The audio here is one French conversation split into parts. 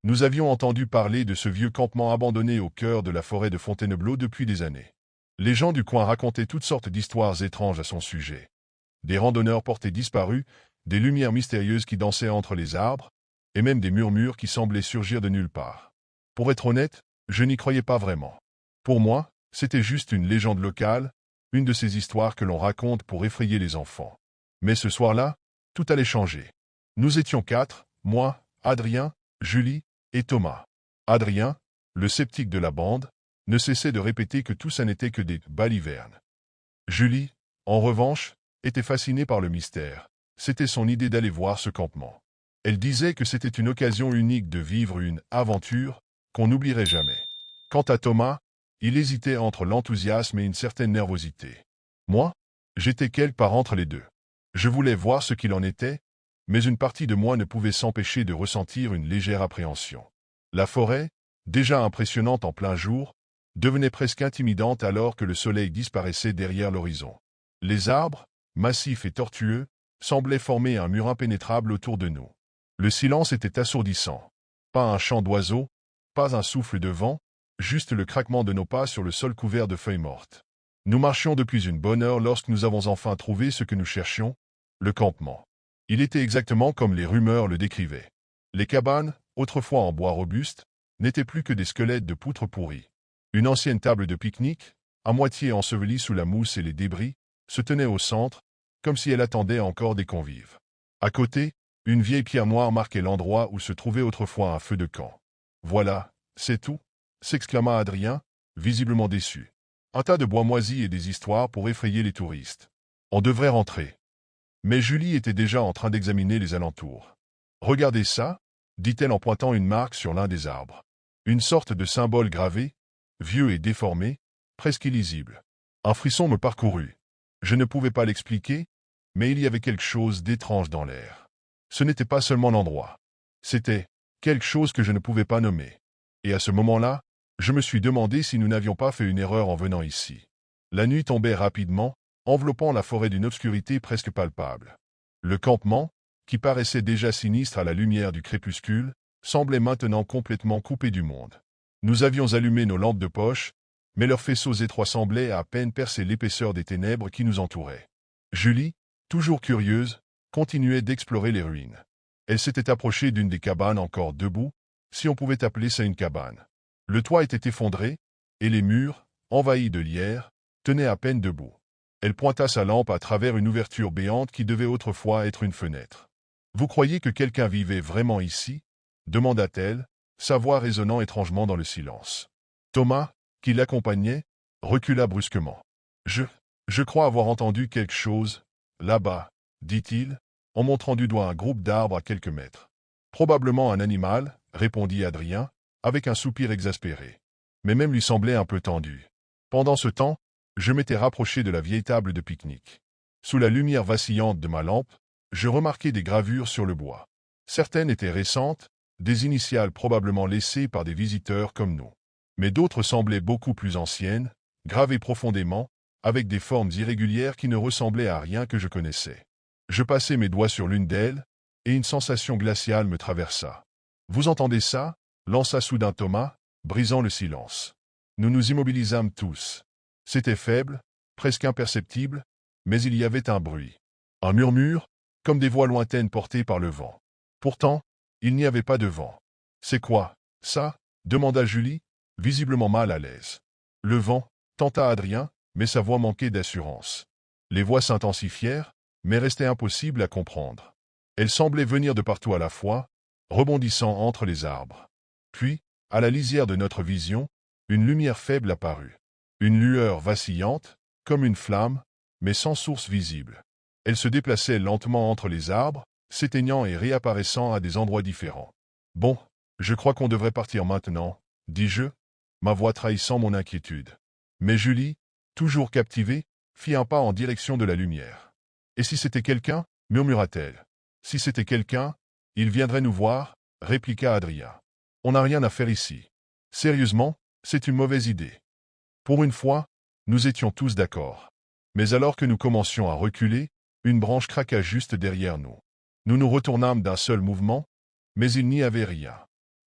Nous avions entendu parler de ce vieux campement abandonné au cœur de la forêt de Fontainebleau depuis des années. Les gens du coin racontaient toutes sortes d'histoires étranges à son sujet. Des randonneurs portés disparus, des lumières mystérieuses qui dansaient entre les arbres, et même des murmures qui semblaient surgir de nulle part. Pour être honnête, je n'y croyais pas vraiment. Pour moi, c'était juste une légende locale, une de ces histoires que l'on raconte pour effrayer les enfants. Mais ce soir-là, tout allait changer. Nous étions 4, moi, Adrien, Julie et Thomas. Adrien, le sceptique de la bande, ne cessait de répéter que tout ça n'était que des balivernes. Julie, en revanche, était fascinée par le mystère. C'était son idée d'aller voir ce campement. Elle disait que c'était une occasion unique de vivre une aventure qu'on n'oublierait jamais. Quant à Thomas, il hésitait entre l'enthousiasme et une certaine nervosité. Moi, j'étais quelque part entre les deux. Je voulais voir ce qu'il en était, mais une partie de moi ne pouvait s'empêcher de ressentir une légère appréhension. La forêt, déjà impressionnante en plein jour, devenait presque intimidante alors que le soleil disparaissait derrière l'horizon. Les arbres, massifs et tortueux, semblaient former un mur impénétrable autour de nous. Le silence était assourdissant. Pas un chant d'oiseaux, pas un souffle de vent, juste le craquement de nos pas sur le sol couvert de feuilles mortes. Nous marchions depuis une bonne heure lorsque nous avons enfin trouvé ce que nous cherchions, le campement. Il était exactement comme les rumeurs le décrivaient. Les cabanes, autrefois en bois robuste, n'étaient plus que des squelettes de poutres pourries. Une ancienne table de pique-nique, à moitié ensevelie sous la mousse et les débris, se tenait au centre, comme si elle attendait encore des convives. À côté, une vieille pierre noire marquait l'endroit où se trouvait autrefois un feu de camp. « Voilà, c'est tout » s'exclama Adrien, visiblement déçu. Un tas de bois moisi et des histoires pour effrayer les touristes. On devrait rentrer. Mais Julie était déjà en train d'examiner les alentours. « Regardez ça » dit-elle en pointant une marque sur l'un des arbres. Une sorte de symbole gravé, vieux et déformé, presque illisible. Un frisson me parcourut. Je ne pouvais pas l'expliquer, mais il y avait quelque chose d'étrange dans l'air. Ce n'était pas seulement l'endroit. C'était quelque chose que je ne pouvais pas nommer. Et à ce moment-là, je me suis demandé si nous n'avions pas fait une erreur en venant ici. La nuit tombait rapidement, enveloppant la forêt d'une obscurité presque palpable. Le campement, qui paraissait déjà sinistre à la lumière du crépuscule, semblait maintenant complètement coupé du monde. Nous avions allumé nos lampes de poche, mais leurs faisceaux étroits semblaient à peine percer l'épaisseur des ténèbres qui nous entouraient. Julie, toujours curieuse, continuait d'explorer les ruines. Elle s'était approchée d'une des cabanes encore debout, si on pouvait appeler ça une cabane. Le toit était effondré, et les murs, envahis de lierre, tenaient à peine debout. Elle pointa sa lampe à travers une ouverture béante qui devait autrefois être une fenêtre. « Vous croyez que quelqu'un vivait vraiment ici » demanda-t-elle, sa voix résonnant étrangement dans le silence. Thomas, qui l'accompagnait, recula brusquement. « Je crois avoir entendu quelque chose, là-bas, » dit-il, en montrant du doigt un groupe d'arbres à quelques mètres. « Probablement un animal, » répondit Adrien, avec un soupir exaspéré. Mes mains lui semblaient un peu tendues. Pendant ce temps, je m'étais rapproché de la vieille table de pique-nique. Sous la lumière vacillante de ma lampe, je remarquai des gravures sur le bois. Certaines étaient récentes, des initiales probablement laissées par des visiteurs comme nous. Mais d'autres semblaient beaucoup plus anciennes, gravées profondément, avec des formes irrégulières qui ne ressemblaient à rien que je connaissais. Je passai mes doigts sur l'une d'elles, et une sensation glaciale me traversa. « Vous entendez ça » lança soudain Thomas, brisant le silence. Nous nous immobilisâmes tous. C'était faible, presque imperceptible, mais il y avait un bruit. Un murmure, comme des voix lointaines portées par le vent. Pourtant, il n'y avait pas de vent. « C'est quoi, ça » demanda Julie, visiblement mal à l'aise. « Le vent » tenta Adrien, mais sa voix manquait d'assurance. Les voix s'intensifièrent, mais restaient impossibles à comprendre. Elles semblaient venir de partout à la fois, rebondissant entre les arbres. Puis, à la lisière de notre vision, une lumière faible apparut. Une lueur vacillante, comme une flamme, mais sans source visible. Elle se déplaçait lentement entre les arbres, s'éteignant et réapparaissant à des endroits différents. « Bon, je crois qu'on devrait partir maintenant, » dis-je, ma voix trahissant mon inquiétude. Mais Julie, toujours captivée, fit un pas en direction de la lumière. « Et si c'était quelqu'un » murmura-t-elle. « Si c'était quelqu'un, il viendrait nous voir » répliqua Adrien. « On n'a rien à faire ici. Sérieusement, c'est une mauvaise idée. » Pour une fois, nous étions tous d'accord. Mais alors que nous commencions à reculer, une branche craqua juste derrière nous. Nous nous retournâmes d'un seul mouvement, mais il n'y avait rien.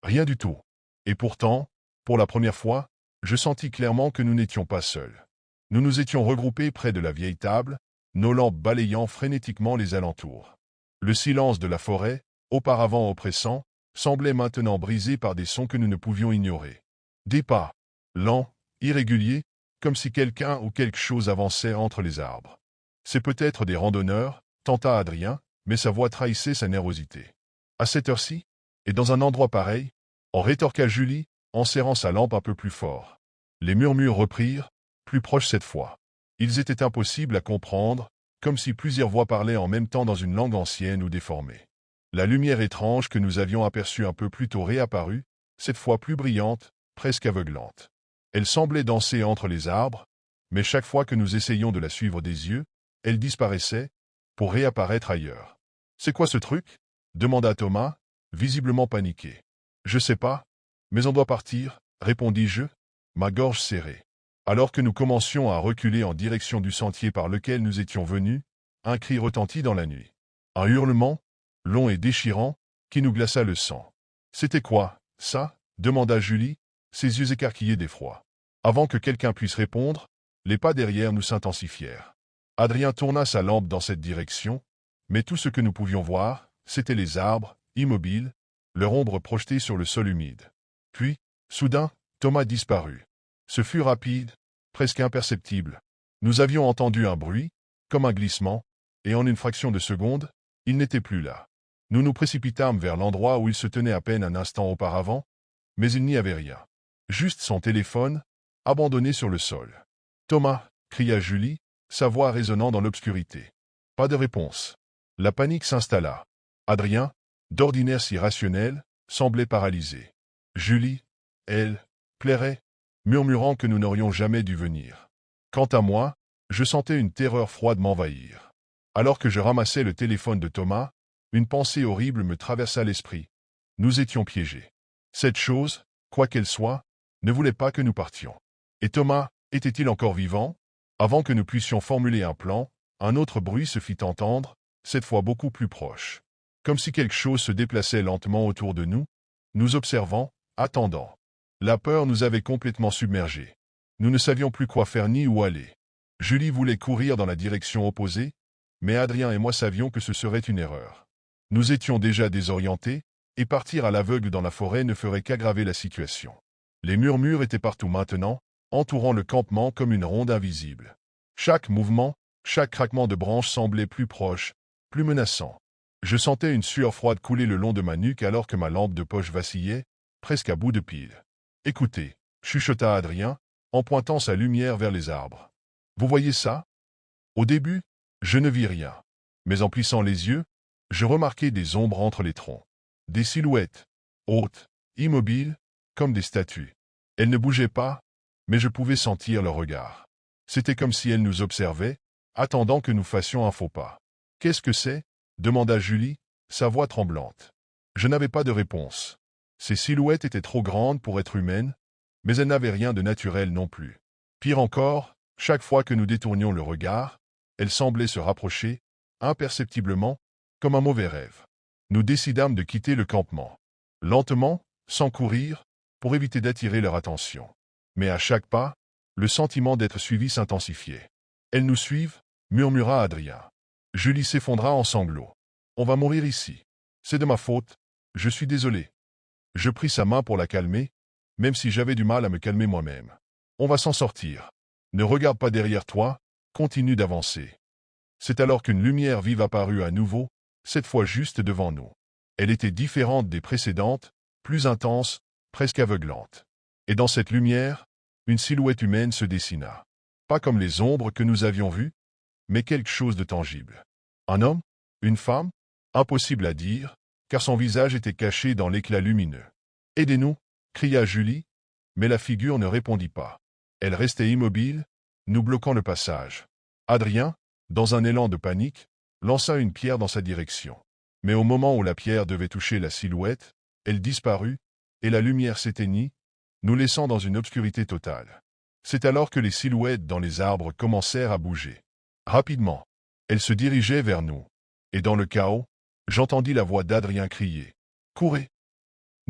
Rien du tout. Et pourtant, pour la première fois, je sentis clairement que nous n'étions pas seuls. Nous nous étions regroupés près de la vieille table, nos lampes balayant frénétiquement les alentours. Le silence de la forêt, auparavant oppressant, semblait maintenant brisé par des sons que nous ne pouvions ignorer. Des pas, lents, irréguliers, comme si quelqu'un ou quelque chose avançait entre les arbres. C'est peut-être des randonneurs, tenta Adrien, mais sa voix trahissait sa nervosité. À cette heure-ci, et dans un endroit pareil, en rétorqua Julie, en serrant sa lampe un peu plus fort. Les murmures reprirent, plus proches cette fois. Ils étaient impossibles à comprendre, comme si plusieurs voix parlaient en même temps dans une langue ancienne ou déformée. La lumière étrange que nous avions aperçue un peu plus tôt réapparut, cette fois plus brillante, presque aveuglante. Elle semblait danser entre les arbres, mais chaque fois que nous essayions de la suivre des yeux, elle disparaissait, pour réapparaître ailleurs. « C'est quoi ce truc ?» demanda Thomas, visiblement paniqué. « Je sais pas, mais on doit partir, répondis-je, ma gorge serrée. Alors que nous commencions à reculer en direction du sentier par lequel nous étions venus, un cri retentit dans la nuit. Un hurlement, long et déchirant, qui nous glaça le sang. « C'était quoi, ça ?» demanda Julie, ses yeux écarquillés d'effroi. Avant que quelqu'un puisse répondre, les pas derrière nous s'intensifièrent. Adrien tourna sa lampe dans cette direction, mais tout ce que nous pouvions voir, c'étaient les arbres, immobiles, leur ombre projetée sur le sol humide. Puis, soudain, Thomas disparut. Ce fut rapide, presque imperceptible. Nous avions entendu un bruit, comme un glissement, et en une fraction de seconde, il n'était plus là. Nous nous précipitâmes vers l'endroit où il se tenait à peine un instant auparavant, mais il n'y avait rien. Juste son téléphone, abandonné sur le sol. « Thomas !» cria Julie, sa voix résonnant dans l'obscurité. Pas de réponse. La panique s'installa. Adrien, d'ordinaire si rationnel, semblait paralysé. Julie, elle, plairait, murmurant que nous n'aurions jamais dû venir. Quant à moi, je sentais une terreur froide m'envahir. Alors que je ramassais le téléphone de Thomas, une pensée horrible me traversa l'esprit. Nous étions piégés. Cette chose, quoi qu'elle soit, ne voulait pas que nous partions. Et Thomas, était-il encore vivant? Avant que nous puissions formuler un plan, un autre bruit se fit entendre, cette fois beaucoup plus proche. Comme si quelque chose se déplaçait lentement autour de nous, nous observant, attendant. La peur nous avait complètement submergés. Nous ne savions plus quoi faire ni où aller. Julie voulait courir dans la direction opposée, mais Adrien et moi savions que ce serait une erreur. Nous étions déjà désorientés, et partir à l'aveugle dans la forêt ne ferait qu'aggraver la situation. Les murmures étaient partout maintenant, entourant le campement comme une ronde invisible. Chaque mouvement, chaque craquement de branches semblait plus proche, plus menaçant. Je sentais une sueur froide couler le long de ma nuque alors que ma lampe de poche vacillait, presque à bout de pile. « Écoutez » chuchota Adrien, en pointant sa lumière vers les arbres. « Vous voyez ça ?» Au début, je ne vis rien. Mais en plissant les yeux, je remarquai des ombres entre les troncs. Des silhouettes, hautes, immobiles, comme des statues. Elles ne bougeaient pas, mais je pouvais sentir leur regard. C'était comme si elles nous observaient, attendant que nous fassions un faux pas. « Qu'est-ce que c'est ?» demanda Julie, sa voix tremblante. Je n'avais pas de réponse. Ces silhouettes étaient trop grandes pour être humaines, mais elles n'avaient rien de naturel non plus. Pire encore, chaque fois que nous détournions le regard, elles semblaient se rapprocher, imperceptiblement, comme un mauvais rêve. Nous décidâmes de quitter le campement. Lentement, sans courir, pour éviter d'attirer leur attention. Mais à chaque pas, le sentiment d'être suivi s'intensifiait. « Elles nous suivent » murmura Adrien. Julie s'effondra en sanglots. « On va mourir ici. C'est de ma faute. Je suis désolé. » Je pris sa main pour la calmer, même si j'avais du mal à me calmer moi-même. « On va s'en sortir. Ne regarde pas derrière toi, continue d'avancer. » C'est alors qu'une lumière vive apparut à nouveau, cette fois juste devant nous. Elle était différente des précédentes, plus intense, presque aveuglante. Et dans cette lumière, une silhouette humaine se dessina. Pas comme les ombres que nous avions vues, mais quelque chose de tangible. Un homme? Une femme? Impossible à dire, car son visage était caché dans l'éclat lumineux. « Aidez-nous » cria Julie, mais la figure ne répondit pas. Elle restait immobile, nous bloquant le passage. Adrien, dans un élan de panique, lança une pierre dans sa direction. Mais au moment où la pierre devait toucher la silhouette, elle disparut, et la lumière s'éteignit, nous laissant dans une obscurité totale. C'est alors que les silhouettes dans les arbres commencèrent à bouger. Rapidement, elles se dirigeaient vers nous. Et dans le chaos, j'entendis la voix d'Adrien crier. « Courez !»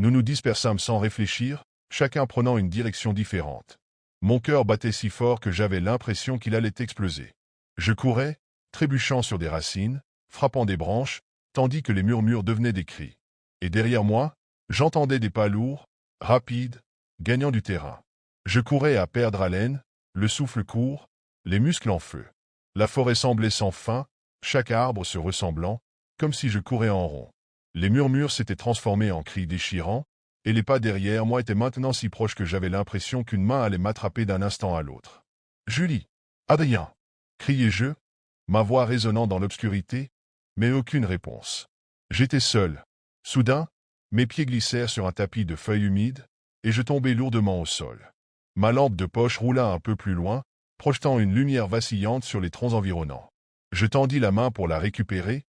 Nous nous dispersâmes sans réfléchir, chacun prenant une direction différente. Mon cœur battait si fort que j'avais l'impression qu'il allait exploser. Je courais, trébuchant sur des racines, frappant des branches, tandis que les murmures devenaient des cris. Et derrière moi, j'entendais des pas lourds, rapides, gagnant du terrain. Je courais à perdre haleine, le souffle court, les muscles en feu. La forêt semblait sans fin, chaque arbre se ressemblant, comme si je courais en rond. Les murmures s'étaient transformés en cris déchirants, et les pas derrière moi étaient maintenant si proches que j'avais l'impression qu'une main allait m'attraper d'un instant à l'autre. « Julie! Adrien !» criai-je, ma voix résonnant dans l'obscurité, mais aucune réponse. J'étais seul. Soudain, mes pieds glissèrent sur un tapis de feuilles humides, et je tombai lourdement au sol. Ma lampe de poche roula un peu plus loin, projetant une lumière vacillante sur les troncs environnants. Je tendis la main pour la récupérer,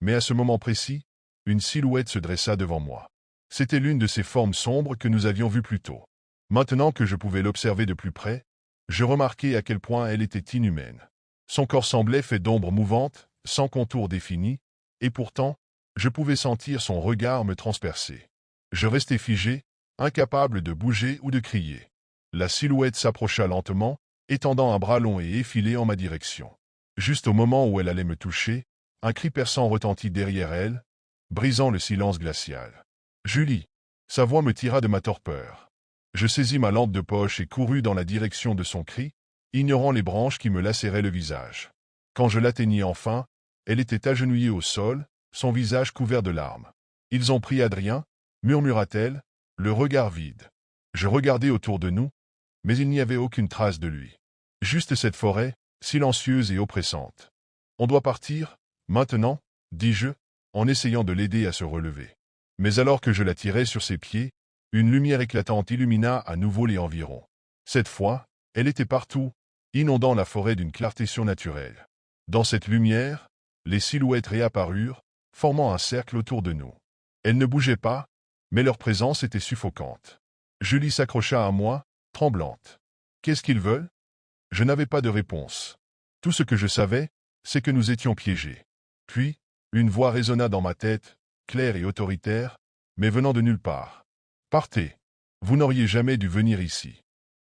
mais à ce moment précis, une silhouette se dressa devant moi. C'était l'une de ces formes sombres que nous avions vues plus tôt. Maintenant que je pouvais l'observer de plus près, je remarquai à quel point elle était inhumaine. Son corps semblait fait d'ombres mouvantes, sans contour défini, et pourtant, je pouvais sentir son regard me transpercer. Je restai figé, incapable de bouger ou de crier. La silhouette s'approcha lentement, étendant un bras long et effilé en ma direction. Juste au moment où elle allait me toucher, un cri perçant retentit derrière elle, brisant le silence glacial. « Julie !» Sa voix me tira de ma torpeur. Je saisis ma lampe de poche et courus dans la direction de son cri, ignorant les branches qui me lacéraient le visage. Quand je l'atteignis enfin, elle était agenouillée au sol, son visage couvert de larmes. « Ils ont pris Adrien » murmura-t-elle, le regard vide. Je regardai autour de nous, mais il n'y avait aucune trace de lui. Juste cette forêt, silencieuse et oppressante. « On doit partir, maintenant » dis-je, en essayant de l'aider à se relever. Mais alors que je la tirais sur ses pieds, une lumière éclatante illumina à nouveau les environs. Cette fois, elle était partout, inondant la forêt d'une clarté surnaturelle. Dans cette lumière, les silhouettes réapparurent, formant un cercle autour de nous. Elles ne bougeaient pas, mais leur présence était suffocante. Julie s'accrocha à moi, tremblante. « Qu'est-ce qu'ils veulent ?» Je n'avais pas de réponse. Tout ce que je savais, c'est que nous étions piégés. Puis, une voix résonna dans ma tête, claire et autoritaire, mais venant de nulle part. « Partez. Vous n'auriez jamais dû venir ici. »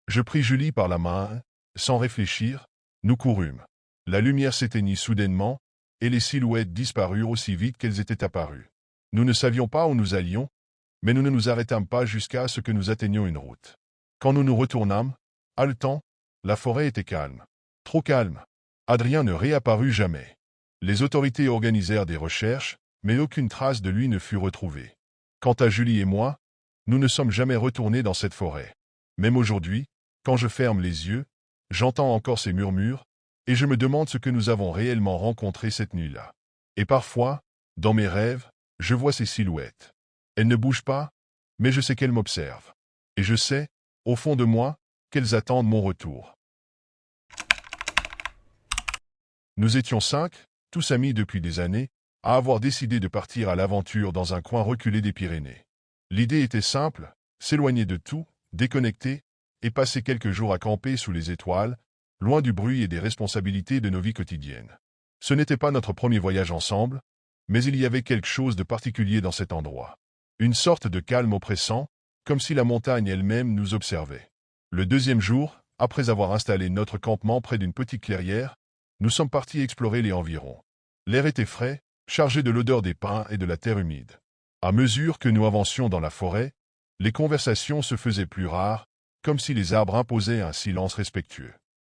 Je pris Julie par la main, sans réfléchir, nous courûmes. La lumière s'éteignit soudainement, et les silhouettes disparurent aussi vite qu'elles étaient apparues. Nous ne savions pas où nous allions, mais nous ne nous arrêtâmes pas jusqu'à ce que nous atteignions une route. Quand nous nous retournâmes, haletants, la forêt était calme. Trop calme. Adrien ne réapparut jamais. Les autorités organisèrent des recherches, mais aucune trace de lui ne fut retrouvée. Quant à Julie et moi, nous ne sommes jamais retournés dans cette forêt. Même aujourd'hui, quand je ferme les yeux, j'entends encore ces murmures, et je me demande ce que nous avons réellement rencontré cette nuit-là. Et parfois, dans mes rêves, je vois ces silhouettes. Elles ne bougent pas, mais je sais qu'elles m'observent. Et je sais, au fond de moi, qu'elles attendent mon retour. Nous étions 5, tous amis depuis des années, à avoir décidé de partir à l'aventure dans un coin reculé des Pyrénées. L'idée était simple, s'éloigner de tout, déconnecter, et passer quelques jours à camper sous les étoiles, loin du bruit et des responsabilités de nos vies quotidiennes. Ce n'était pas notre premier voyage ensemble, mais il y avait quelque chose de particulier dans cet endroit. Une sorte de calme oppressant, comme si la montagne elle-même nous observait. Le deuxième jour, après avoir installé notre campement près d'une petite clairière, nous sommes partis explorer les environs. L'air était frais, chargé de l'odeur des pins et de la terre humide. À mesure que nous avancions dans la forêt, les conversations se faisaient plus rares, comme si les arbres imposaient un silence respectueux.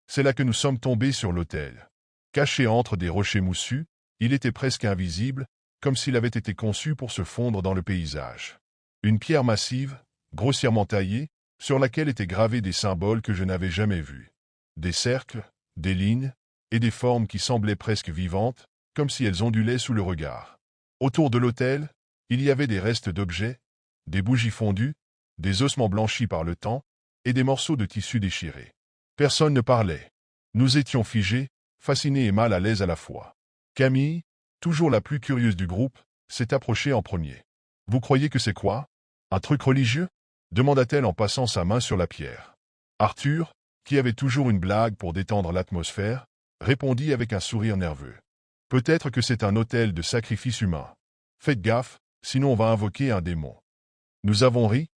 C'est là que nous sommes tombés sur l'autel. Caché entre des rochers moussus, il était presque invisible, comme s'il avait été conçu pour se fondre dans le paysage. Une pierre massive, grossièrement taillée, sur laquelle étaient gravés des symboles que je n'avais jamais vus. Des cercles, des lignes, et des formes qui semblaient presque vivantes, comme si elles ondulaient sous le regard. Autour de l'autel, il y avait des restes d'objets, des bougies fondues, des ossements blanchis par le temps, et des morceaux de tissu déchirés. Personne ne parlait. Nous étions figés, fascinés et mal à l'aise à la fois. Camille, toujours la plus curieuse du groupe, s'est approchée en premier. « Vous croyez que c'est quoi? Un truc religieux ?» demanda-t-elle en passant sa main sur la pierre. Arthur, qui avait toujours une blague pour détendre l'atmosphère, répondit avec un sourire nerveux. « Peut-être que c'est un autel de sacrifice humain. Faites gaffe, sinon on va invoquer un démon. » Nous avons ri,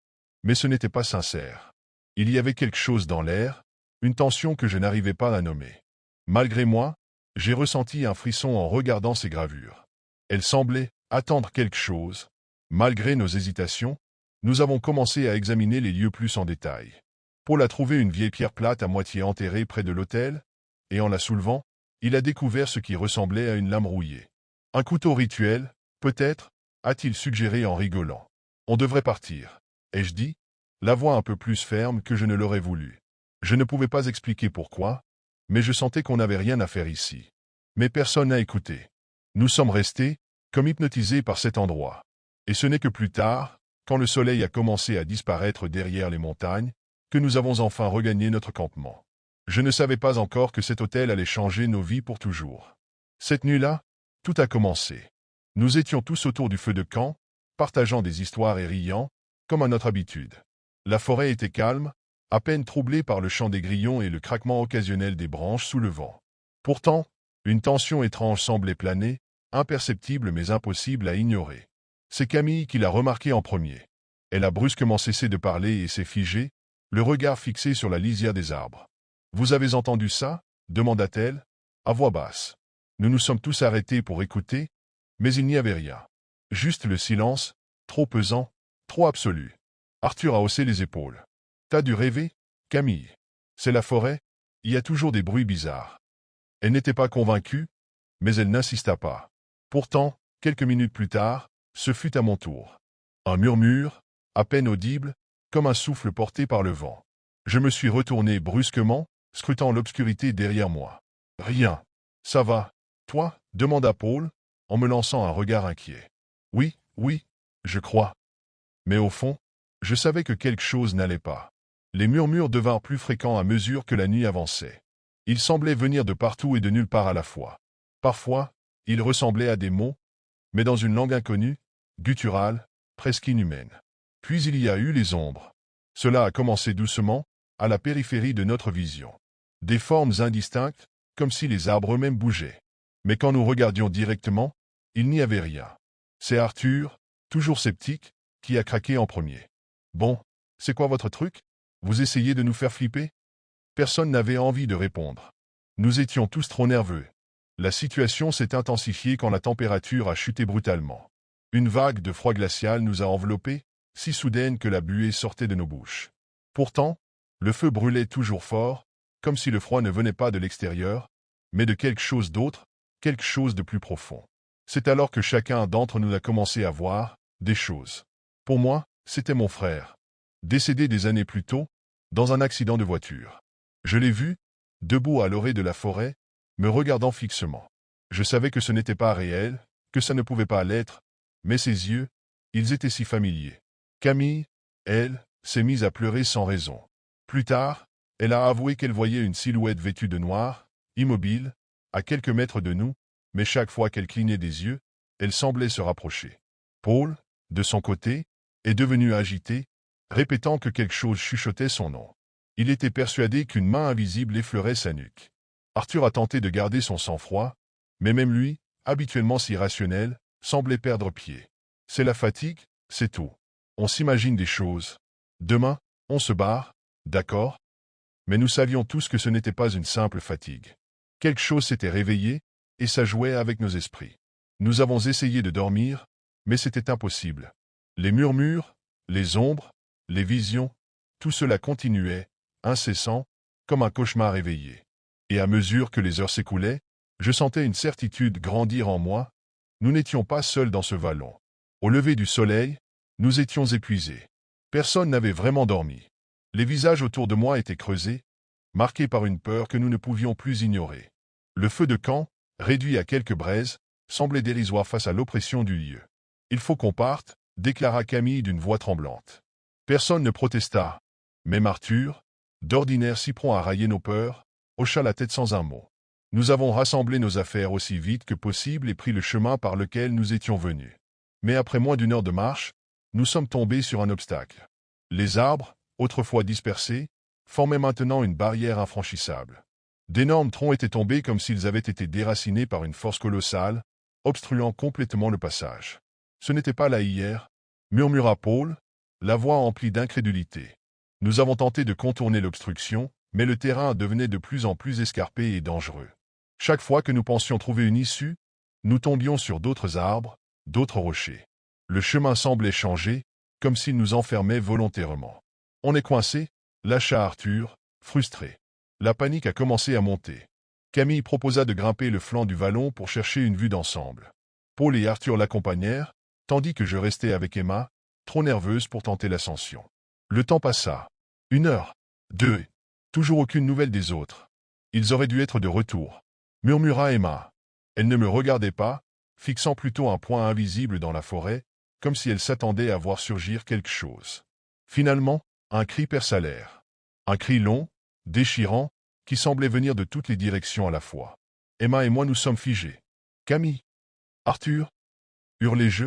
mais ce n'était pas sincère. Il y avait quelque chose dans l'air, une tension que je n'arrivais pas à nommer. Malgré moi, j'ai ressenti un frisson en regardant ces gravures. Elles semblaient attendre quelque chose. Malgré nos hésitations, nous avons commencé à examiner les lieux plus en détail. Paul a trouvé une vieille pierre plate à moitié enterrée près de l'autel, et en la soulevant, il a découvert ce qui ressemblait à une lame rouillée. Un couteau rituel, peut-être, a-t-il suggéré en rigolant. On devrait partir, ai-je dit, la voix un peu plus ferme que je ne l'aurais voulu. Je ne pouvais pas expliquer pourquoi, mais je sentais qu'on n'avait rien à faire ici. Mais personne n'a écouté. Nous sommes restés, comme hypnotisés par cet endroit. Et ce n'est que plus tard, quand le soleil a commencé à disparaître derrière les montagnes, que nous avons enfin regagné notre campement. Je ne savais pas encore que cet hôtel allait changer nos vies pour toujours. Cette nuit-là, tout a commencé. Nous étions tous autour du feu de camp, partageant des histoires et riant, comme à notre habitude. La forêt était calme, à peine troublée par le chant des grillons et le craquement occasionnel des branches sous le vent. Pourtant, une tension étrange semblait planer, imperceptible mais impossible à ignorer. C'est Camille qui l'a remarqué en premier. Elle a brusquement cessé de parler et s'est figée, le regard fixé sur la lisière des arbres. « Vous avez entendu ça » demanda-t-elle, à voix basse. Nous nous sommes tous arrêtés pour écouter, mais il n'y avait rien. Juste le silence, trop pesant, trop absolu. Arthur a haussé les épaules. « T'as dû rêver, Camille. C'est la forêt, il y a toujours des bruits bizarres. » Elle n'était pas convaincue, mais elle n'insista pas. Pourtant, quelques minutes plus tard, ce fut à mon tour. Un murmure, à peine audible, comme un souffle porté par le vent. Je me suis retourné brusquement, scrutant l'obscurité derrière moi. « Rien. Ça va, toi » demanda Paul, en me lançant un regard inquiet. « Oui, oui, je crois. » Mais au fond, je savais que quelque chose n'allait pas. Les murmures devinrent plus fréquents à mesure que la nuit avançait. Ils semblaient venir de partout et de nulle part à la fois. Parfois, ils ressemblaient à des mots, mais dans une langue inconnue, gutturale, presque inhumaine. Puis il y a eu les ombres. Cela a commencé doucement, à la périphérie de notre vision. Des formes indistinctes, comme si les arbres eux-mêmes bougeaient. Mais quand nous regardions directement, il n'y avait rien. C'est Arthur, toujours sceptique, qui a craqué en premier. « Bon, c'est quoi votre truc? Vous essayez de nous faire flipper ?» Personne n'avait envie de répondre. Nous étions tous trop nerveux. La situation s'est intensifiée quand la température a chuté brutalement. Une vague de froid glacial nous a enveloppés, si soudaine que la buée sortait de nos bouches. Pourtant, le feu brûlait toujours fort, comme si le froid ne venait pas de l'extérieur, mais de quelque chose d'autre, quelque chose de plus profond. C'est alors que chacun d'entre nous a commencé à voir des choses. Pour moi, c'était mon frère, décédé des années plus tôt, dans un accident de voiture. Je l'ai vu, debout à l'orée de la forêt, me regardant fixement. Je savais que ce n'était pas réel, que ça ne pouvait pas l'être, mais ses yeux, ils étaient si familiers. Camille, elle, s'est mise à pleurer sans raison. Plus tard, elle a avoué qu'elle voyait une silhouette vêtue de noir, immobile, à quelques mètres de nous, mais chaque fois qu'elle clignait des yeux, elle semblait se rapprocher. Paul, de son côté, est devenu agité, répétant que quelque chose chuchotait son nom. Il était persuadé qu'une main invisible effleurait sa nuque. Arthur a tenté de garder son sang-froid, mais même lui, habituellement si rationnel, semblait perdre pied. C'est la fatigue, c'est tout. On s'imagine des choses. Demain, on se barre, d'accord? Mais nous savions tous que ce n'était pas une simple fatigue. Quelque chose s'était réveillé, et ça jouait avec nos esprits. Nous avons essayé de dormir, mais c'était impossible. Les murmures, les ombres, les visions, tout cela continuait, incessant, comme un cauchemar éveillé. Et à mesure que les heures s'écoulaient, je sentais une certitude grandir en moi. Nous n'étions pas seuls dans ce vallon. Au lever du soleil, nous étions épuisés. Personne n'avait vraiment dormi. Les visages autour de moi étaient creusés, marqués par une peur que nous ne pouvions plus ignorer. Le feu de camp, réduit à quelques braises, semblait dérisoire face à l'oppression du lieu. « Il faut qu'on parte » déclara Camille d'une voix tremblante. Personne ne protesta. Même Arthur, d'ordinaire si prompt à railler nos peurs, hocha la tête sans un mot. Nous avons rassemblé nos affaires aussi vite que possible et pris le chemin par lequel nous étions venus. Mais après moins d'une heure de marche, nous sommes tombés sur un obstacle. Les arbres, autrefois dispersés, formaient maintenant une barrière infranchissable. D'énormes troncs étaient tombés comme s'ils avaient été déracinés par une force colossale, obstruant complètement le passage. « Ce n'était pas là hier » murmura Paul, la voix emplie d'incrédulité. Nous avons tenté de contourner l'obstruction, mais le terrain devenait de plus en plus escarpé et dangereux. Chaque fois que nous pensions trouver une issue, nous tombions sur d'autres arbres, d'autres rochers. Le chemin semblait changer, comme s'il nous enfermait volontairement. On est coincé, lâcha Arthur, frustré. La panique a commencé à monter. Camille proposa de grimper le flanc du vallon pour chercher une vue d'ensemble. Paul et Arthur l'accompagnèrent, tandis que je restais avec Emma, trop nerveuse pour tenter l'ascension. Le temps passa. 1 heure, 2. Toujours aucune nouvelle des autres. Ils auraient dû être de retour, murmura Emma. Elle ne me regardait pas, fixant plutôt un point invisible dans la forêt, comme si elle s'attendait à voir surgir quelque chose. Finalement, un cri perça l'air. Un cri long, déchirant, qui semblait venir de toutes les directions à la fois. Emma et moi nous sommes figés. Camille, Arthur, hurlai-je,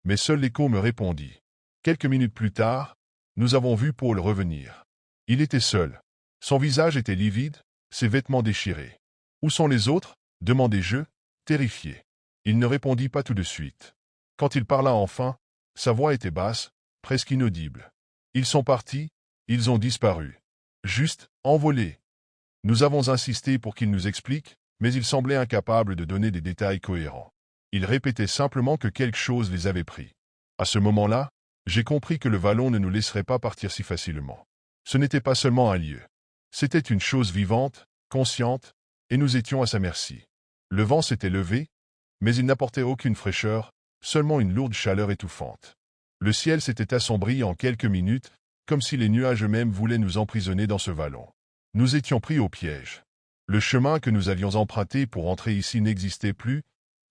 mais seul l'écho me répondit. Quelques minutes plus tard, nous avons vu Paul revenir. Il était seul. Son visage était livide, ses vêtements déchirés. Où sont les autres? Demandai-je, terrifié. Il ne répondit pas tout de suite. Quand il parla enfin, sa voix était basse, presque inaudible. Ils sont partis, ils ont disparu. Juste, envolés. Nous avons insisté pour qu'il nous explique, mais il semblait incapable de donner des détails cohérents. Il répétait simplement que quelque chose les avait pris. À ce moment-là, j'ai compris que le vallon ne nous laisserait pas partir si facilement. Ce n'était pas seulement un lieu. C'était une chose vivante, consciente, et nous étions à sa merci. Le vent s'était levé, mais il n'apportait aucune fraîcheur, seulement une lourde chaleur étouffante. Le ciel s'était assombri en quelques minutes, comme si les nuages eux-mêmes voulaient nous emprisonner dans ce vallon. Nous étions pris au piège. Le chemin que nous avions emprunté pour entrer ici n'existait plus,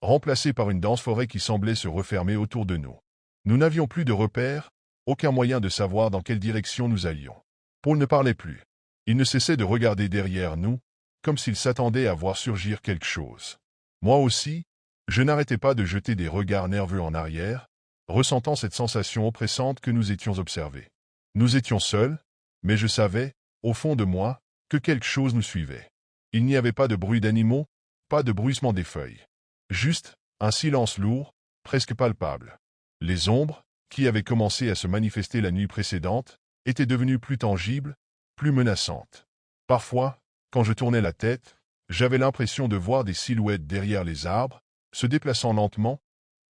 remplacé par une dense forêt qui semblait se refermer autour de nous. Nous n'avions plus de repères, aucun moyen de savoir dans quelle direction nous allions. Paul ne parlait plus. Il ne cessait de regarder derrière nous, comme s'il s'attendait à voir surgir quelque chose. Moi aussi, je n'arrêtais pas de jeter des regards nerveux en arrière, ressentant cette sensation oppressante que nous étions observés. Nous étions seuls, mais je savais, au fond de moi, que quelque chose nous suivait. Il n'y avait pas de bruit d'animaux, pas de bruissement des feuilles. Juste, un silence lourd, presque palpable. Les ombres, qui avaient commencé à se manifester la nuit précédente, étaient devenues plus tangibles, plus menaçantes. Parfois, quand je tournais la tête, j'avais l'impression de voir des silhouettes derrière les arbres, se déplaçant lentement,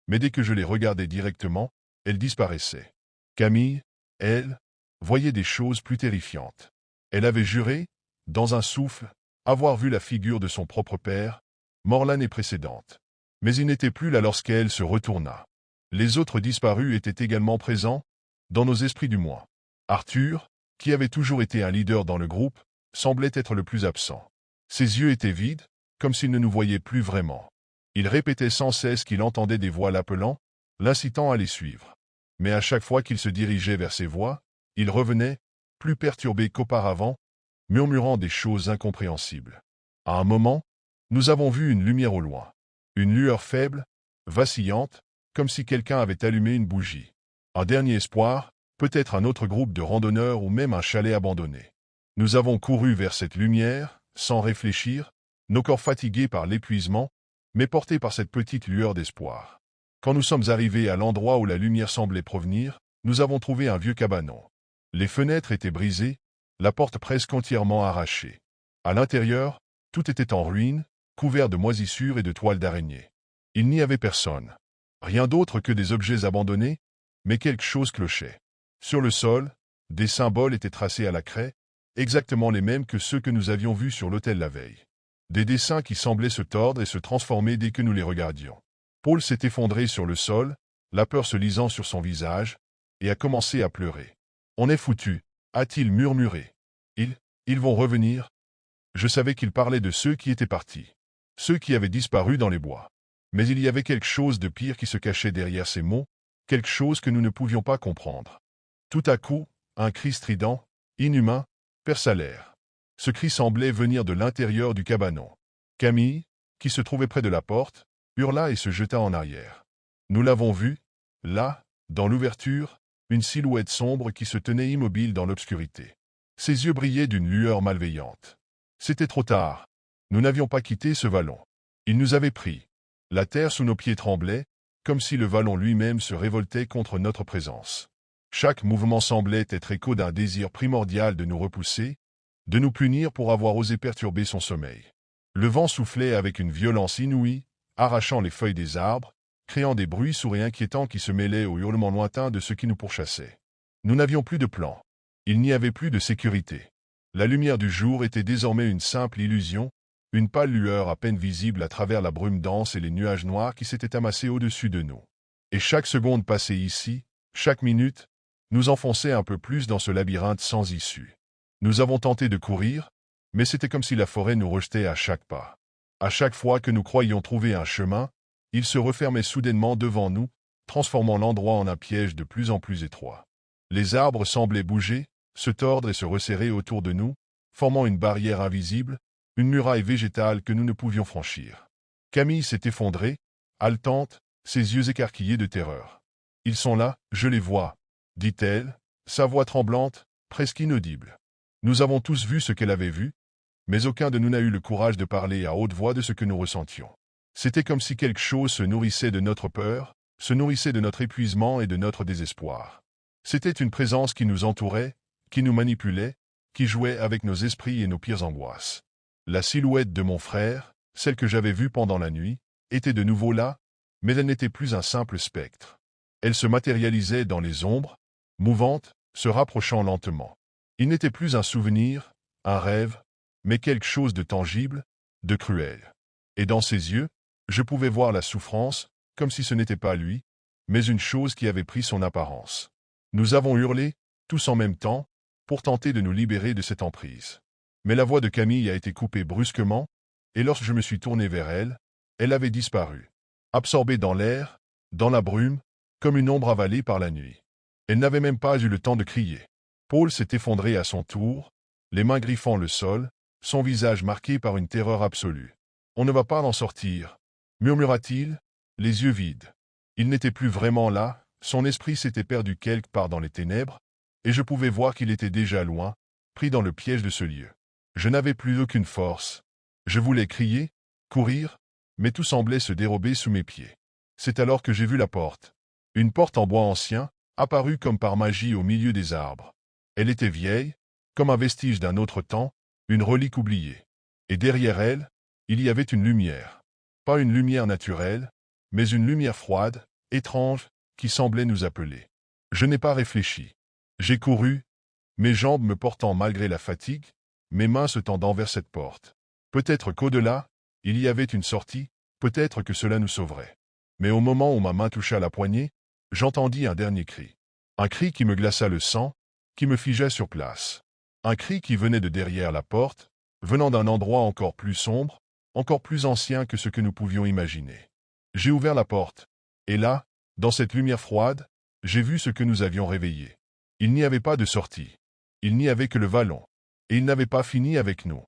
mais dès que je les regardais directement, elles disparaissaient. Camille, elle, voyait des choses plus terrifiantes. Elle avait juré, dans un souffle, avoir vu la figure de son propre père, mort l'année précédente. Mais il n'était plus là lorsqu'elle se retourna. Les autres disparus étaient également présents, dans nos esprits du moins. Arthur, qui avait toujours été un leader dans le groupe, semblait être le plus absent. Ses yeux étaient vides, comme s'il ne nous voyait plus vraiment. Il répétait sans cesse qu'il entendait des voix l'appelant, l'incitant à les suivre. Mais à chaque fois qu'il se dirigeait vers ces voix, il revenait, plus perturbé qu'auparavant, murmurant des choses incompréhensibles. À un moment, nous avons vu une lumière au loin. Une lueur faible, vacillante, comme si quelqu'un avait allumé une bougie. Un dernier espoir, peut-être un autre groupe de randonneurs ou même un chalet abandonné. Nous avons couru vers cette lumière, sans réfléchir, nos corps fatigués par l'épuisement, mais portés par cette petite lueur d'espoir. Quand nous sommes arrivés à l'endroit où la lumière semblait provenir, nous avons trouvé un vieux cabanon. Les fenêtres étaient brisées, la porte presque entièrement arrachée. À l'intérieur, tout était en ruine, couvert de moisissures et de toiles d'araignée. Il n'y avait personne. Rien d'autre que des objets abandonnés, mais quelque chose clochait. Sur le sol, des symboles étaient tracés à la craie, exactement les mêmes que ceux que nous avions vus sur l'autel la veille. Des dessins qui semblaient se tordre et se transformer dès que nous les regardions. Paul s'est effondré sur le sol, la peur se lisant sur son visage, et a commencé à pleurer. « On est foutus », a-t-il murmuré. Ils vont revenir. Je savais qu'il parlait de ceux qui étaient partis. Ceux qui avaient disparu dans les bois. Mais il y avait quelque chose de pire qui se cachait derrière ces mots, quelque chose que nous ne pouvions pas comprendre. Tout à coup, un cri strident, inhumain, perça l'air. Ce cri semblait venir de l'intérieur du cabanon. Camille, qui se trouvait près de la porte, hurla et se jeta en arrière. Nous l'avons vu, là, dans l'ouverture, une silhouette sombre qui se tenait immobile dans l'obscurité. Ses yeux brillaient d'une lueur malveillante. C'était trop tard. Nous n'avions pas quitté ce vallon. Il nous avait pris. La terre sous nos pieds tremblait, comme si le vallon lui-même se révoltait contre notre présence. Chaque mouvement semblait être écho d'un désir primordial de nous repousser, de nous punir pour avoir osé perturber son sommeil. Le vent soufflait avec une violence inouïe, arrachant les feuilles des arbres, créant des bruits sourds et inquiétants qui se mêlaient aux hurlements lointains de ceux qui nous pourchassaient. Nous n'avions plus de plan. Il n'y avait plus de sécurité. La lumière du jour était désormais une simple illusion, une pâle lueur à peine visible à travers la brume dense et les nuages noirs qui s'étaient amassés au-dessus de nous. Et chaque seconde passée ici, chaque minute, nous enfonçait un peu plus dans ce labyrinthe sans issue. Nous avons tenté de courir, mais c'était comme si la forêt nous rejetait à chaque pas. À chaque fois que nous croyions trouver un chemin, il se refermait soudainement devant nous, transformant l'endroit en un piège de plus en plus étroit. Les arbres semblaient bouger, se tordre et se resserrer autour de nous, formant une barrière invisible, une muraille végétale que nous ne pouvions franchir. Camille s'est effondrée, haletante, ses yeux écarquillés de terreur. « Ils sont là, je les vois », dit-elle, sa voix tremblante, presque inaudible. Nous avons tous vu ce qu'elle avait vu, mais aucun de nous n'a eu le courage de parler à haute voix de ce que nous ressentions. C'était comme si quelque chose se nourrissait de notre peur, se nourrissait de notre épuisement et de notre désespoir. C'était une présence qui nous entourait, qui nous manipulait, qui jouait avec nos esprits et nos pires angoisses. La silhouette de mon frère, celle que j'avais vue pendant la nuit, était de nouveau là, mais elle n'était plus un simple spectre. Elle se matérialisait dans les ombres, mouvante, se rapprochant lentement. Il n'était plus un souvenir, un rêve, mais quelque chose de tangible, de cruel. Et dans ses yeux, je pouvais voir la souffrance, comme si ce n'était pas lui, mais une chose qui avait pris son apparence. Nous avons hurlé, tous en même temps, pour tenter de nous libérer de cette emprise. Mais la voix de Camille a été coupée brusquement, et lorsque je me suis tourné vers elle, elle avait disparu, absorbée dans l'air, dans la brume, comme une ombre avalée par la nuit. Elle n'avait même pas eu le temps de crier. Paul s'est effondré à son tour, les mains griffant le sol, son visage marqué par une terreur absolue. « On ne va pas en sortir », murmura-t-il, les yeux vides. Il n'était plus vraiment là, son esprit s'était perdu quelque part dans les ténèbres, et je pouvais voir qu'il était déjà loin, pris dans le piège de ce lieu. Je n'avais plus aucune force. Je voulais crier, courir, mais tout semblait se dérober sous mes pieds. C'est alors que j'ai vu la porte. Une porte en bois ancien, apparue comme par magie au milieu des arbres. Elle était vieille, comme un vestige d'un autre temps, une relique oubliée. Et derrière elle, il y avait une lumière. Pas une lumière naturelle, mais une lumière froide, étrange, qui semblait nous appeler. Je n'ai pas réfléchi. J'ai couru, mes jambes me portant malgré la fatigue, mes mains se tendant vers cette porte. Peut-être qu'au-delà, il y avait une sortie, peut-être que cela nous sauverait. Mais au moment où ma main toucha la poignée, j'entendis un dernier cri. Un cri qui me glaça le sang, qui me figea sur place. Un cri qui venait de derrière la porte, venant d'un endroit encore plus sombre, encore plus ancien que ce que nous pouvions imaginer. J'ai ouvert la porte, et là, dans cette lumière froide, j'ai vu ce que nous avions réveillé. Il n'y avait pas de sortie. Il n'y avait que le vallon. Et il n'avait pas fini avec nous.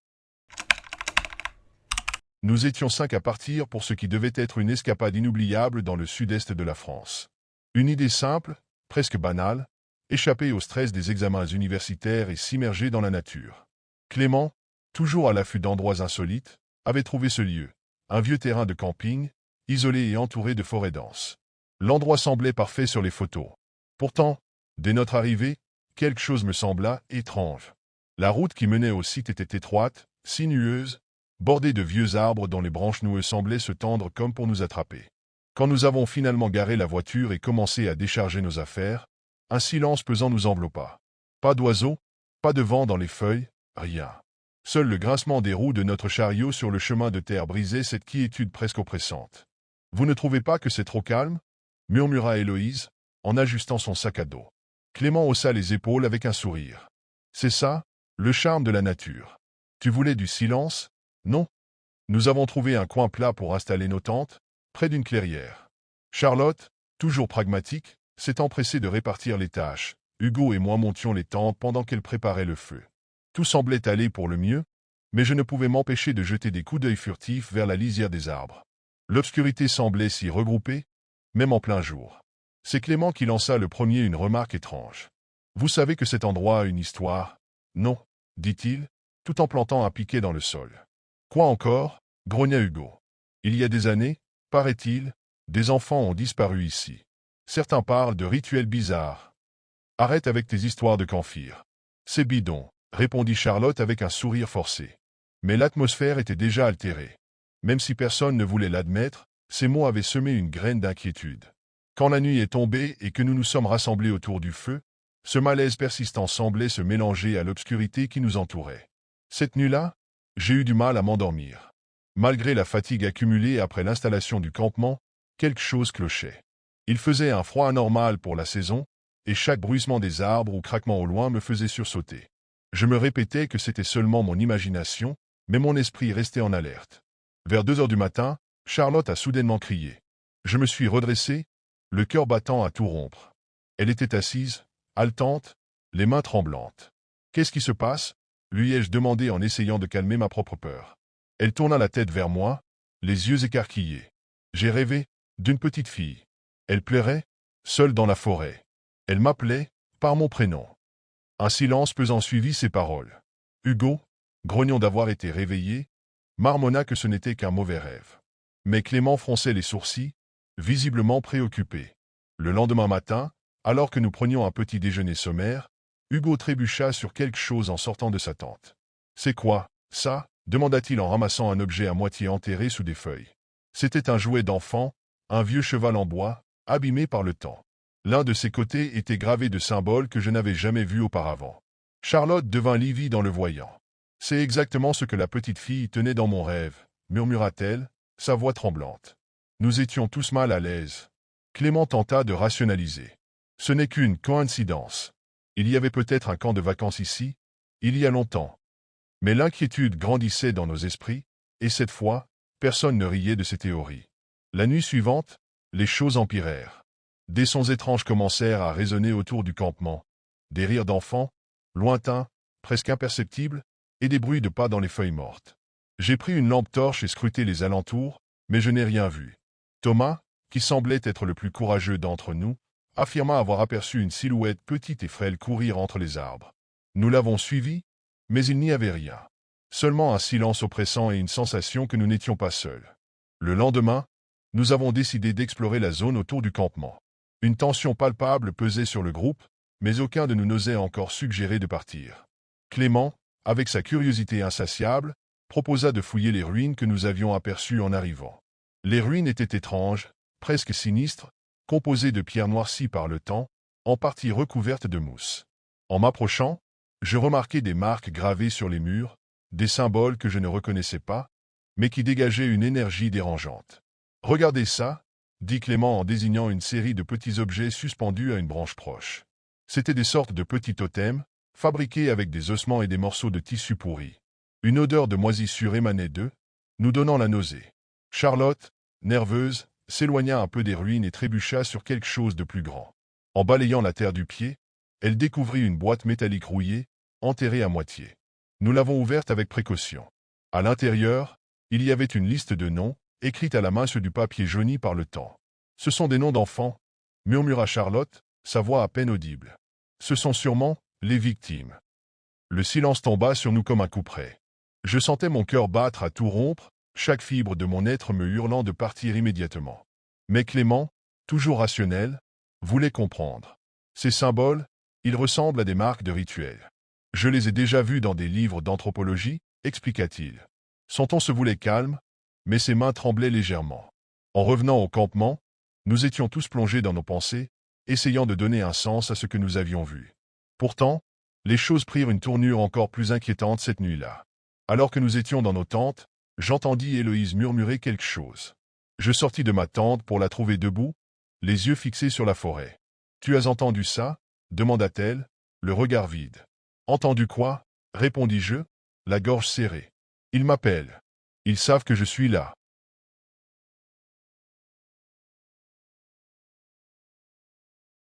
Nous étions 5 à partir pour ce qui devait être une escapade inoubliable dans le sud-est de la France. Une idée simple, presque banale, échapper au stress des examens universitaires et s'immerger dans la nature. Clément, toujours à l'affût d'endroits insolites, avait trouvé ce lieu, un vieux terrain de camping, isolé et entouré de forêts denses. L'endroit semblait parfait sur les photos. Pourtant, dès notre arrivée, quelque chose me sembla étrange. La route qui menait au site était étroite, sinueuse, bordée de vieux arbres dont les branches noueuses semblaient se tendre comme pour nous attraper. Quand nous avons finalement garé la voiture et commencé à décharger nos affaires, un silence pesant nous enveloppa. Pas d'oiseaux, pas de vent dans les feuilles, rien. Seul le grincement des roues de notre chariot sur le chemin de terre brisait cette quiétude presque oppressante. « Vous ne trouvez pas que c'est trop calme ?» murmura Héloïse, en ajustant son sac à dos. Clément haussa les épaules avec un sourire. « C'est ça, le charme de la nature. Tu voulais du silence, non ? Nous avons trouvé un coin plat pour installer nos tentes, près d'une clairière. Charlotte, toujours pragmatique, s'est empressée de répartir les tâches. Hugo et moi montions les tentes pendant qu'elle préparait le feu. Tout semblait aller pour le mieux, mais je ne pouvais m'empêcher de jeter des coups d'œil furtifs vers la lisière des arbres. L'obscurité semblait s'y regrouper, même en plein jour. C'est Clément qui lança le premier une remarque étrange. « Vous savez que cet endroit a une histoire ?»« Non, » dit-il, tout en plantant un piquet dans le sol. « Quoi encore ?» grogna Hugo. « Il y a des années, paraît-il, des enfants ont disparu ici. Certains parlent de rituels bizarres. Arrête avec tes histoires de camphire. C'est bidon, répondit Charlotte avec un sourire forcé. Mais l'atmosphère était déjà altérée. Même si personne ne voulait l'admettre, ces mots avaient semé une graine d'inquiétude. Quand la nuit est tombée et que nous nous sommes rassemblés autour du feu, ce malaise persistant semblait se mélanger à l'obscurité qui nous entourait. Cette nuit-là, j'ai eu du mal à m'endormir. Malgré la fatigue accumulée après l'installation du campement, quelque chose clochait. Il faisait un froid anormal pour la saison, et chaque bruissement des arbres ou craquement au loin me faisait sursauter. Je me répétais que c'était seulement mon imagination, mais mon esprit restait en alerte. Vers 2 heures du matin, Charlotte a soudainement crié. Je me suis redressé, le cœur battant à tout rompre. Elle était assise, haletante, les mains tremblantes. « Qu'est-ce qui se passe ?» lui ai-je demandé en essayant de calmer ma propre peur. Elle tourna la tête vers moi, les yeux écarquillés. J'ai rêvé d'une petite fille. Elle pleurait, seule dans la forêt. Elle m'appelait par mon prénom. Un silence pesant suivit ces paroles. Hugo, grognon d'avoir été réveillé, marmonna que ce n'était qu'un mauvais rêve. Mais Clément fronçait les sourcils, visiblement préoccupé. Le lendemain matin, alors que nous prenions un petit déjeuner sommaire, Hugo trébucha sur quelque chose en sortant de sa tente. « C'est quoi, ça ?» demanda-t-il en ramassant un objet à moitié enterré sous des feuilles. C'était un jouet d'enfant, un vieux cheval en bois, abîmé par le temps. L'un de ses côtés était gravé de symboles que je n'avais jamais vus auparavant. Charlotte devint livide en le voyant. « C'est exactement ce que la petite fille tenait dans mon rêve, » murmura-t-elle, sa voix tremblante. Nous étions tous mal à l'aise. Clément tenta de rationaliser. « Ce n'est qu'une coïncidence. Il y avait peut-être un camp de vacances ici, il y a longtemps. » Mais l'inquiétude grandissait dans nos esprits, et cette fois, personne ne riait de ces théories. La nuit suivante, les choses empirèrent. Des sons étranges commencèrent à résonner autour du campement. Des rires d'enfants, lointains, presque imperceptibles, et des bruits de pas dans les feuilles mortes. J'ai pris une lampe torche et scruté les alentours, mais je n'ai rien vu. Thomas, qui semblait être le plus courageux d'entre nous, affirma avoir aperçu une silhouette petite et frêle courir entre les arbres. Nous l'avons suivi, mais il n'y avait rien. Seulement un silence oppressant et une sensation que nous n'étions pas seuls. Le lendemain, nous avons décidé d'explorer la zone autour du campement. Une tension palpable pesait sur le groupe, mais aucun de nous n'osait encore suggérer de partir. Clément, avec sa curiosité insatiable, proposa de fouiller les ruines que nous avions aperçues en arrivant. Les ruines étaient étranges, presque sinistres, composées de pierres noircies par le temps, en partie recouvertes de mousse. En m'approchant, je remarquai des marques gravées sur les murs, des symboles que je ne reconnaissais pas, mais qui dégageaient une énergie dérangeante. « Regardez ça !» dit Clément en désignant une série de petits objets suspendus à une branche proche. C'étaient des sortes de petits totems, fabriqués avec des ossements et des morceaux de tissu pourri. Une odeur de moisissure émanait d'eux, nous donnant la nausée. Charlotte, nerveuse, s'éloigna un peu des ruines et trébucha sur quelque chose de plus grand. En balayant la terre du pied, elle découvrit une boîte métallique rouillée, enterrée à moitié. Nous l'avons ouverte avec précaution. À l'intérieur, il y avait une liste de noms, écrite à la main sur du papier jauni par le temps. « Ce sont des noms d'enfants, » murmura Charlotte, sa voix à peine audible. « Ce sont sûrement les victimes. » Le silence tomba sur nous comme un couperet. Je sentais mon cœur battre à tout rompre, chaque fibre de mon être me hurlant de partir immédiatement. Mais Clément, toujours rationnel, voulait comprendre. Ces symboles, ils ressemblent à des marques de rituels. Je les ai déjà vus dans des livres d'anthropologie, expliqua-t-il. Son ton se voulait calme, mais ses mains tremblaient légèrement. En revenant au campement, nous étions tous plongés dans nos pensées, essayant de donner un sens à ce que nous avions vu. Pourtant, les choses prirent une tournure encore plus inquiétante cette nuit-là. Alors que nous étions dans nos tentes, j'entendis Héloïse murmurer quelque chose. Je sortis de ma tente pour la trouver debout, les yeux fixés sur la forêt. « Tu as entendu ça ?» demanda-t-elle, le regard vide. « Entendu quoi ?» répondis-je, la gorge serrée. « Ils m'appellent. Ils savent que je suis là. »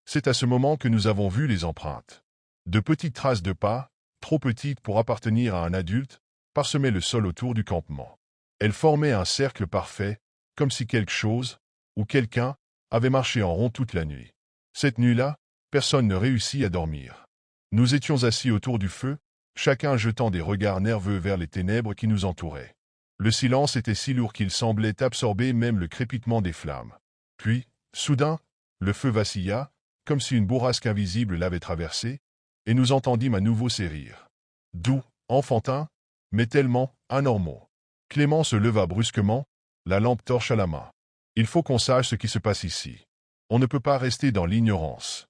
C'est à ce moment que nous avons vu les empreintes. De petites traces de pas, trop petites pour appartenir à un adulte, parsemaient le sol autour du campement. Elles formaient un cercle parfait, comme si quelque chose, ou quelqu'un, avait marché en rond toute la nuit. Cette nuit-là, personne ne réussit à dormir. Nous étions assis autour du feu, chacun jetant des regards nerveux vers les ténèbres qui nous entouraient. Le silence était si lourd qu'il semblait absorber même le crépitement des flammes. Puis, soudain, le feu vacilla, comme si une bourrasque invisible l'avait traversé, et nous entendîmes à nouveau ces rires. Doux, enfantins, mais tellement anormaux. Clément se leva brusquement, la lampe torche à la main. Il faut qu'on sache ce qui se passe ici. On ne peut pas rester dans l'ignorance.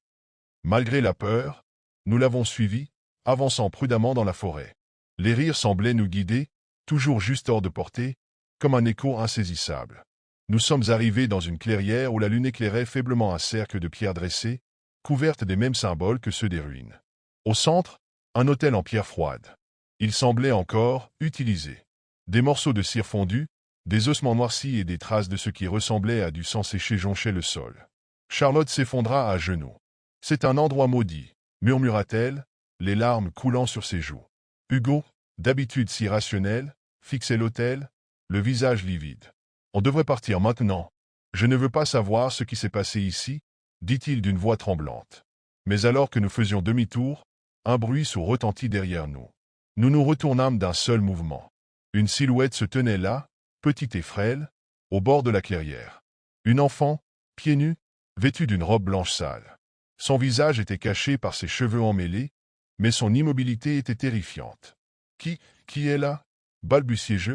Malgré la peur, nous l'avons suivi, avançant prudemment dans la forêt. Les rires semblaient nous guider, toujours juste hors de portée, comme un écho insaisissable. Nous sommes arrivés dans une clairière où la lune éclairait faiblement un cercle de pierres dressées, couvertes des mêmes symboles que ceux des ruines. Au centre, un autel en pierre froide. Il semblait encore utilisé. Des morceaux de cire fondue, des ossements noircis et des traces de ce qui ressemblait à du sang séché jonchaient le sol. Charlotte s'effondra à genoux. « C'est un endroit maudit », murmura-t-elle, les larmes coulant sur ses joues. Hugo, d'habitude si rationnel, fixait l'autel, le visage livide. « On devrait partir maintenant. Je ne veux pas savoir ce qui s'est passé ici, » dit-il d'une voix tremblante. Mais alors que nous faisions demi-tour, un bruit sourd retentit derrière nous. Nous nous retournâmes d'un seul mouvement. Une silhouette se tenait là, petite et frêle, au bord de la clairière. Une enfant, pieds nus, vêtue d'une robe blanche sale. Son visage était caché par ses cheveux emmêlés, mais son immobilité était terrifiante. « Qui est là » balbutiai-je,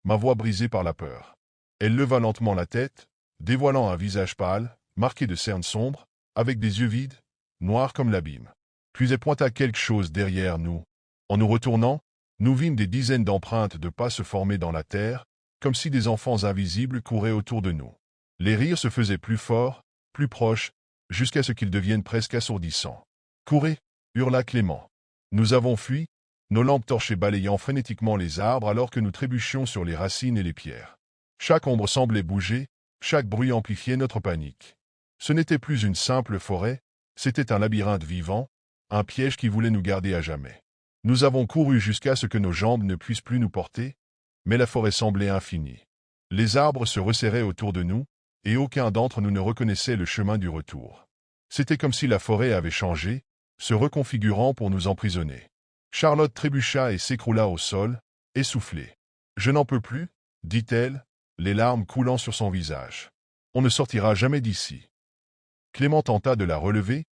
ma voix brisée par la peur. Elle leva lentement la tête, dévoilant un visage pâle, marqué de cernes sombres, avec des yeux vides, noirs comme l'abîme. Puis elle pointa quelque chose derrière nous. En nous retournant, nous vîmes des dizaines d'empreintes de pas se former dans la terre, comme si des enfants invisibles couraient autour de nous. Les rires se faisaient plus forts, plus proches, jusqu'à ce qu'ils deviennent presque assourdissants. « Courez » hurla Clément. Nous avons fui, nos lampes torchées balayant frénétiquement les arbres alors que nous trébuchions sur les racines et les pierres. Chaque ombre semblait bouger, chaque bruit amplifiait notre panique. Ce n'était plus une simple forêt, c'était un labyrinthe vivant, un piège qui voulait nous garder à jamais. Nous avons couru jusqu'à ce que nos jambes ne puissent plus nous porter, mais la forêt semblait infinie. Les arbres se resserraient autour de nous, et aucun d'entre nous ne reconnaissait le chemin du retour. C'était comme si la forêt avait changé, se reconfigurant pour nous emprisonner. Charlotte trébucha et s'écroula au sol, essoufflée. « Je n'en peux plus » dit-elle, les larmes coulant sur son visage. « On ne sortira jamais d'ici. » Clément tenta de la relever,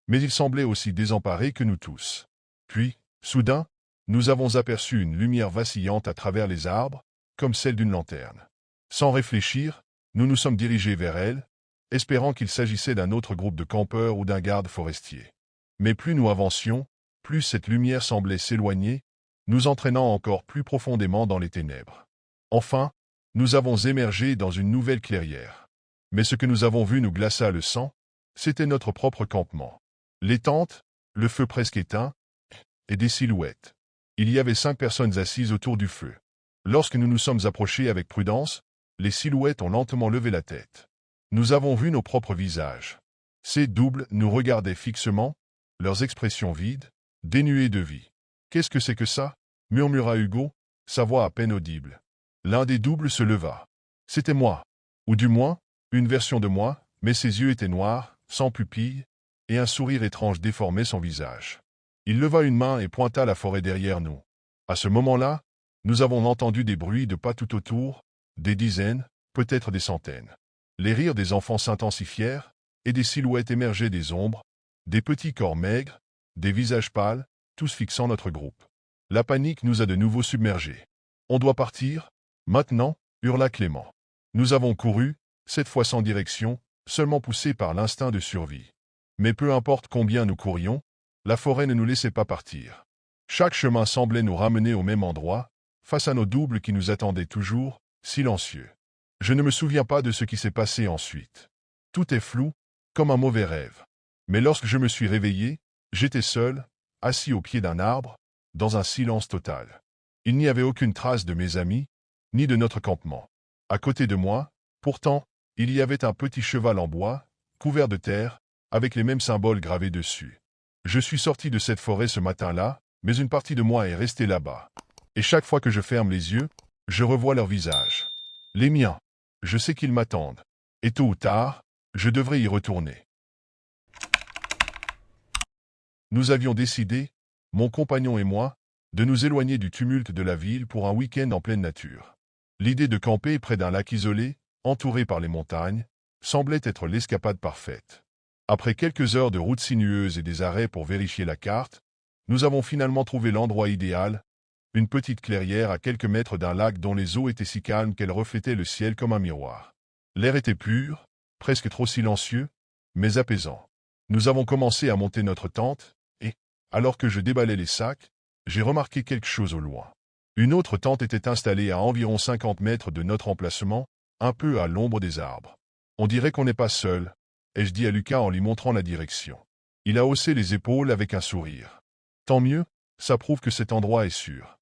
mais il semblait aussi désemparé que nous tous. Puis, soudain, nous avons aperçu une lumière vacillante à travers les arbres, comme celle d'une lanterne. Sans réfléchir, nous nous sommes dirigés vers elle, espérant qu'il s'agissait d'un autre groupe de campeurs ou d'un garde forestier. Mais plus nous avancions, plus cette lumière semblait s'éloigner, nous entraînant encore plus profondément dans les ténèbres. Enfin, nous avons émergé dans une nouvelle clairière. Mais ce que nous avons vu nous glaça le sang, c'était notre propre campement. Les tentes, le feu presque éteint, et des silhouettes. Il y avait 5 personnes assises autour du feu. Lorsque nous nous sommes approchés avec prudence, les silhouettes ont lentement levé la tête. Nous avons vu nos propres visages. Ces doubles nous regardaient fixement, leurs expressions vides, dénuées de vie. « Qu'est-ce que c'est que ça » murmura Hugo, sa voix à peine audible. L'un des doubles se leva. C'était moi. Ou du moins, une version de moi, mais ses yeux étaient noirs, sans pupilles, et un sourire étrange déformait son visage. Il leva une main et pointa la forêt derrière nous. À ce moment-là, nous avons entendu des bruits de pas tout autour, des dizaines, peut-être des centaines. Les rires des enfants s'intensifièrent, et des silhouettes émergeaient des ombres, des petits corps maigres, des visages pâles, tous fixant notre groupe. La panique nous a de nouveau submergés. « On doit partir, maintenant » hurla Clément. Nous avons couru, cette fois sans direction, seulement poussés par l'instinct de survie. Mais peu importe combien nous courions, la forêt ne nous laissait pas partir. Chaque chemin semblait nous ramener au même endroit, face à nos doubles qui nous attendaient toujours, silencieux. Je ne me souviens pas de ce qui s'est passé ensuite. Tout est flou, comme un mauvais rêve. Mais lorsque je me suis réveillé, j'étais seul, assis au pied d'un arbre, dans un silence total. Il n'y avait aucune trace de mes amis, ni de notre campement. À côté de moi, pourtant, il y avait un petit cheval en bois, couvert de terre, avec les mêmes symboles gravés dessus. Je suis sorti de cette forêt ce matin-là, mais une partie de moi est restée là-bas. Et chaque fois que je ferme les yeux, je revois leurs visages. Les miens. Je sais qu'ils m'attendent. Et tôt ou tard, je devrais y retourner. Nous avions décidé, mon compagnon et moi, de nous éloigner du tumulte de la ville pour un week-end en pleine nature. L'idée de camper près d'un lac isolé, entouré par les montagnes, semblait être l'escapade parfaite. Après quelques heures de route sinueuse et des arrêts pour vérifier la carte, nous avons finalement trouvé l'endroit idéal, une petite clairière à quelques mètres d'un lac dont les eaux étaient si calmes qu'elles reflétaient le ciel comme un miroir. L'air était pur, presque trop silencieux, mais apaisant. Nous avons commencé à monter notre tente, et, alors que je déballais les sacs, j'ai remarqué quelque chose au loin. Une autre tente était installée à environ 50 mètres de notre emplacement, un peu à l'ombre des arbres. On dirait qu'on n'est pas seul, ai-je dit à Lucas en lui montrant la direction. Il a haussé les épaules avec un sourire. Tant mieux, ça prouve que cet endroit est sûr.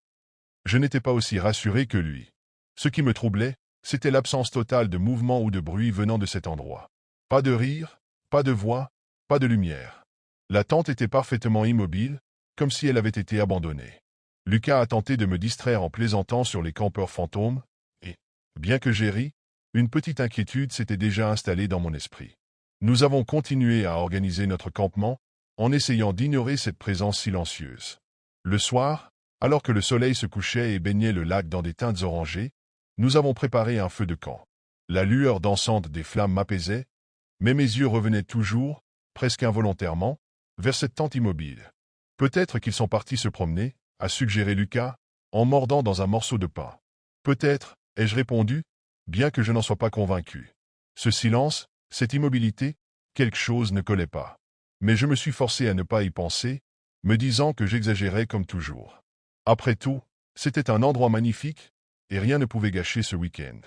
Je n'étais pas aussi rassuré que lui. Ce qui me troublait, c'était l'absence totale de mouvement ou de bruit venant de cet endroit. Pas de rire, pas de voix, pas de lumière. La tente était parfaitement immobile, comme si elle avait été abandonnée. Lucas a tenté de me distraire en plaisantant sur les campeurs fantômes, et, bien que j'ai ri, une petite inquiétude s'était déjà installée dans mon esprit. Nous avons continué à organiser notre campement, en essayant d'ignorer cette présence silencieuse. Le soir, alors que le soleil se couchait et baignait le lac dans des teintes orangées, nous avons préparé un feu de camp. La lueur dansante des flammes m'apaisait, mais mes yeux revenaient toujours, presque involontairement, vers cette tente immobile. Peut-être qu'ils sont partis se promener, a suggéré Lucas, en mordant dans un morceau de pain. Peut-être, ai-je répondu, bien que je n'en sois pas convaincu. Ce silence, cette immobilité, quelque chose ne collait pas. Mais je me suis forcé à ne pas y penser, me disant que j'exagérais comme toujours. Après tout, c'était un endroit magnifique, et rien ne pouvait gâcher ce week-end.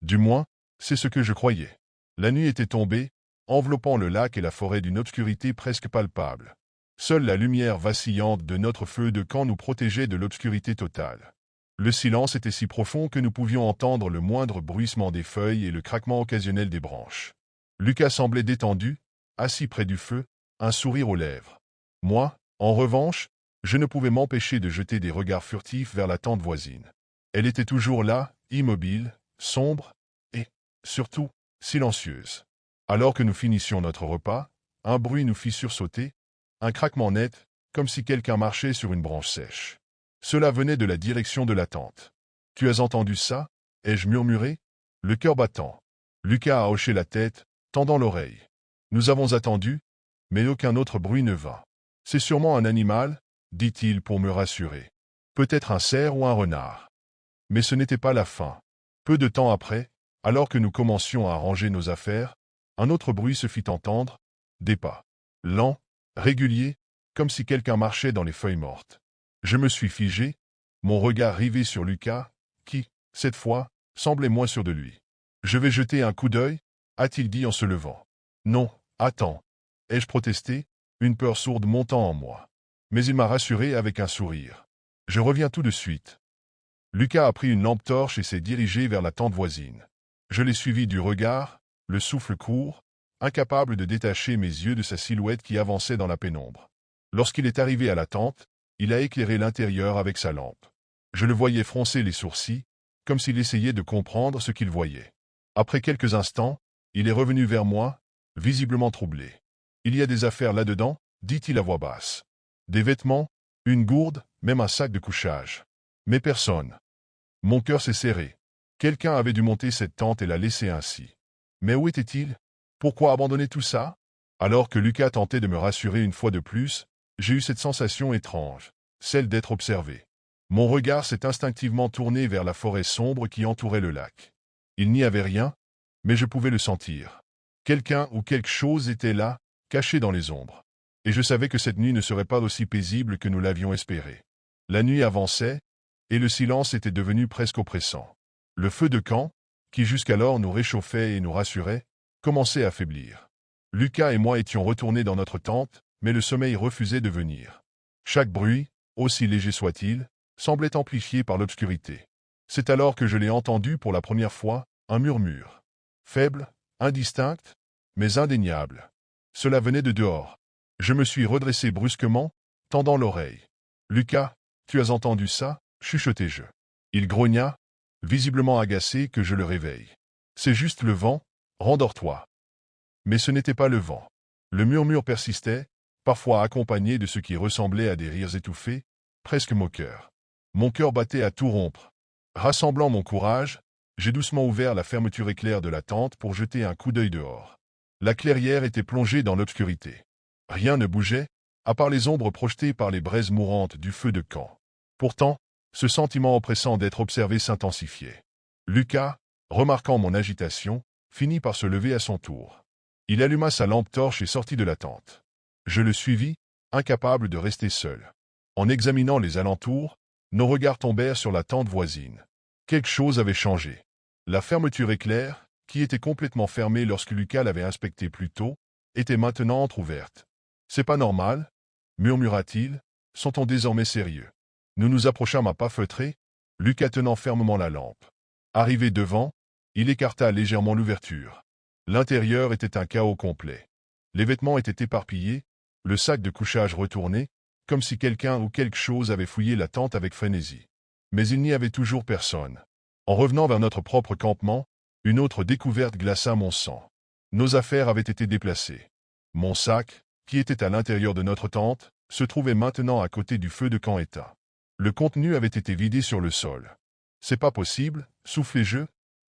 Du moins, c'est ce que je croyais. La nuit était tombée, enveloppant le lac et la forêt d'une obscurité presque palpable. Seule la lumière vacillante de notre feu de camp nous protégeait de l'obscurité totale. Le silence était si profond que nous pouvions entendre le moindre bruissement des feuilles et le craquement occasionnel des branches. Lucas semblait détendu, assis près du feu, un sourire aux lèvres. Moi, en revanche, je ne pouvais m'empêcher de jeter des regards furtifs vers la tente voisine. Elle était toujours là, immobile, sombre, et, surtout, silencieuse. Alors que nous finissions notre repas, un bruit nous fit sursauter, un craquement net, comme si quelqu'un marchait sur une branche sèche. Cela venait de la direction de la tente. « Tu as entendu ça » ai-je murmuré, le cœur battant. Lucas a hoché la tête, tendant l'oreille. Nous avons attendu, mais aucun autre bruit ne vint. « C'est sûrement un animal, » dit-il pour me rassurer. « Peut-être un cerf ou un renard. » Mais ce n'était pas la fin. Peu de temps après, alors que nous commencions à ranger nos affaires, un autre bruit se fit entendre, des pas. Lents, réguliers, comme si quelqu'un marchait dans les feuilles mortes. Je me suis figé, mon regard rivé sur Lucas, qui, cette fois, semblait moins sûr de lui. « Je vais jeter un coup d'œil » a-t-il dit en se levant. « Non, attends. » ai-je protesté, une peur sourde montant en moi. Mais il m'a rassuré avec un sourire. « Je reviens tout de suite. » Lucas a pris une lampe torche et s'est dirigé vers la tente voisine. Je l'ai suivi du regard, le souffle court, incapable de détacher mes yeux de sa silhouette qui avançait dans la pénombre. Lorsqu'il est arrivé à la tente, il a éclairé l'intérieur avec sa lampe. Je le voyais froncer les sourcils, comme s'il essayait de comprendre ce qu'il voyait. Après quelques instants, il est revenu vers moi, visiblement troublé. « Il y a des affaires là-dedans » dit-il à voix basse. « Des vêtements, une gourde, même un sac de couchage. Mais personne. » Mon cœur s'est serré. Quelqu'un avait dû monter cette tente et la laisser ainsi. Mais où était-il? Pourquoi abandonner tout ça? Alors que Lucas tentait de me rassurer une fois de plus, j'ai eu cette sensation étrange, celle d'être observé. Mon regard s'est instinctivement tourné vers la forêt sombre qui entourait le lac. Il n'y avait rien, mais je pouvais le sentir. Quelqu'un ou quelque chose était là, caché dans les ombres. Et je savais que cette nuit ne serait pas aussi paisible que nous l'avions espéré. La nuit avançait, et le silence était devenu presque oppressant. Le feu de camp, qui jusqu'alors nous réchauffait et nous rassurait, commençait à faiblir. Lucas et moi étions retournés dans notre tente, mais le sommeil refusait de venir. Chaque bruit, aussi léger soit-il, semblait amplifié par l'obscurité. C'est alors que je l'ai entendu pour la première fois, un murmure. Faible, indistinct, mais indéniable. Cela venait de dehors. Je me suis redressé brusquement, tendant l'oreille. « Lucas, tu as entendu ça » chuchotai-je. Il grogna, visiblement agacé que je le réveille. « C'est juste le vent, rendors-toi. » Mais ce n'était pas le vent. Le murmure persistait, parfois accompagné de ce qui ressemblait à des rires étouffés, presque moqueurs. Mon cœur battait à tout rompre. Rassemblant mon courage, j'ai doucement ouvert la fermeture éclair de la tente pour jeter un coup d'œil dehors. La clairière était plongée dans l'obscurité. Rien ne bougeait, à part les ombres projetées par les braises mourantes du feu de camp. Pourtant, ce sentiment oppressant d'être observé s'intensifiait. Lucas, remarquant mon agitation, finit par se lever à son tour. Il alluma sa lampe torche et sortit de la tente. Je le suivis, incapable de rester seul. En examinant les alentours, nos regards tombèrent sur la tente voisine. Quelque chose avait changé. La fermeture éclair, qui était complètement fermée lorsque Lucas l'avait inspectée plus tôt, était maintenant entr'ouverte. « C'est pas normal » murmura-t-il. « Sont-on désormais sérieux ?» Nous nous approchâmes à pas feutrés, Lucas tenant fermement la lampe. Arrivé devant, il écarta légèrement l'ouverture. L'intérieur était un chaos complet. Les vêtements étaient éparpillés, le sac de couchage retourné, comme si quelqu'un ou quelque chose avait fouillé la tente avec frénésie. Mais il n'y avait toujours personne. En revenant vers notre propre campement, une autre découverte glaça mon sang. Nos affaires avaient été déplacées. Mon sac, qui était à l'intérieur de notre tente, se trouvait maintenant à côté du feu de camp éteint. Le contenu avait été vidé sur le sol. « C'est pas possible, soufflai-je.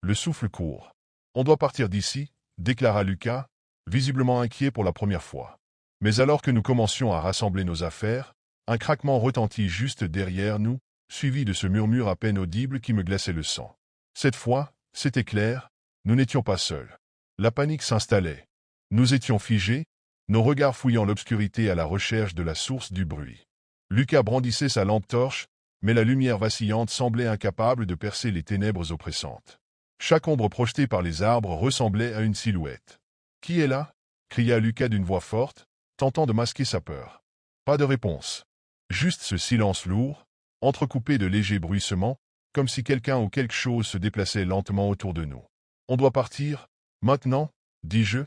Le souffle court. On doit partir d'ici, déclara Lucas, visiblement inquiet pour la première fois. Mais alors que nous commencions à rassembler nos affaires, un craquement retentit juste derrière nous, suivi de ce murmure à peine audible qui me glaçait le sang. Cette fois, c'était clair, nous n'étions pas seuls. La panique s'installait. Nous étions figés, nos regards fouillant l'obscurité à la recherche de la source du bruit. Lucas brandissait sa lampe torche, mais la lumière vacillante semblait incapable de percer les ténèbres oppressantes. Chaque ombre projetée par les arbres ressemblait à une silhouette. « Qui est là » cria Lucas d'une voix forte, tentant de masquer sa peur. Pas de réponse. Juste ce silence lourd, entrecoupé de légers bruissements, comme si quelqu'un ou quelque chose se déplaçait lentement autour de nous. « On doit partir, maintenant » dis-je,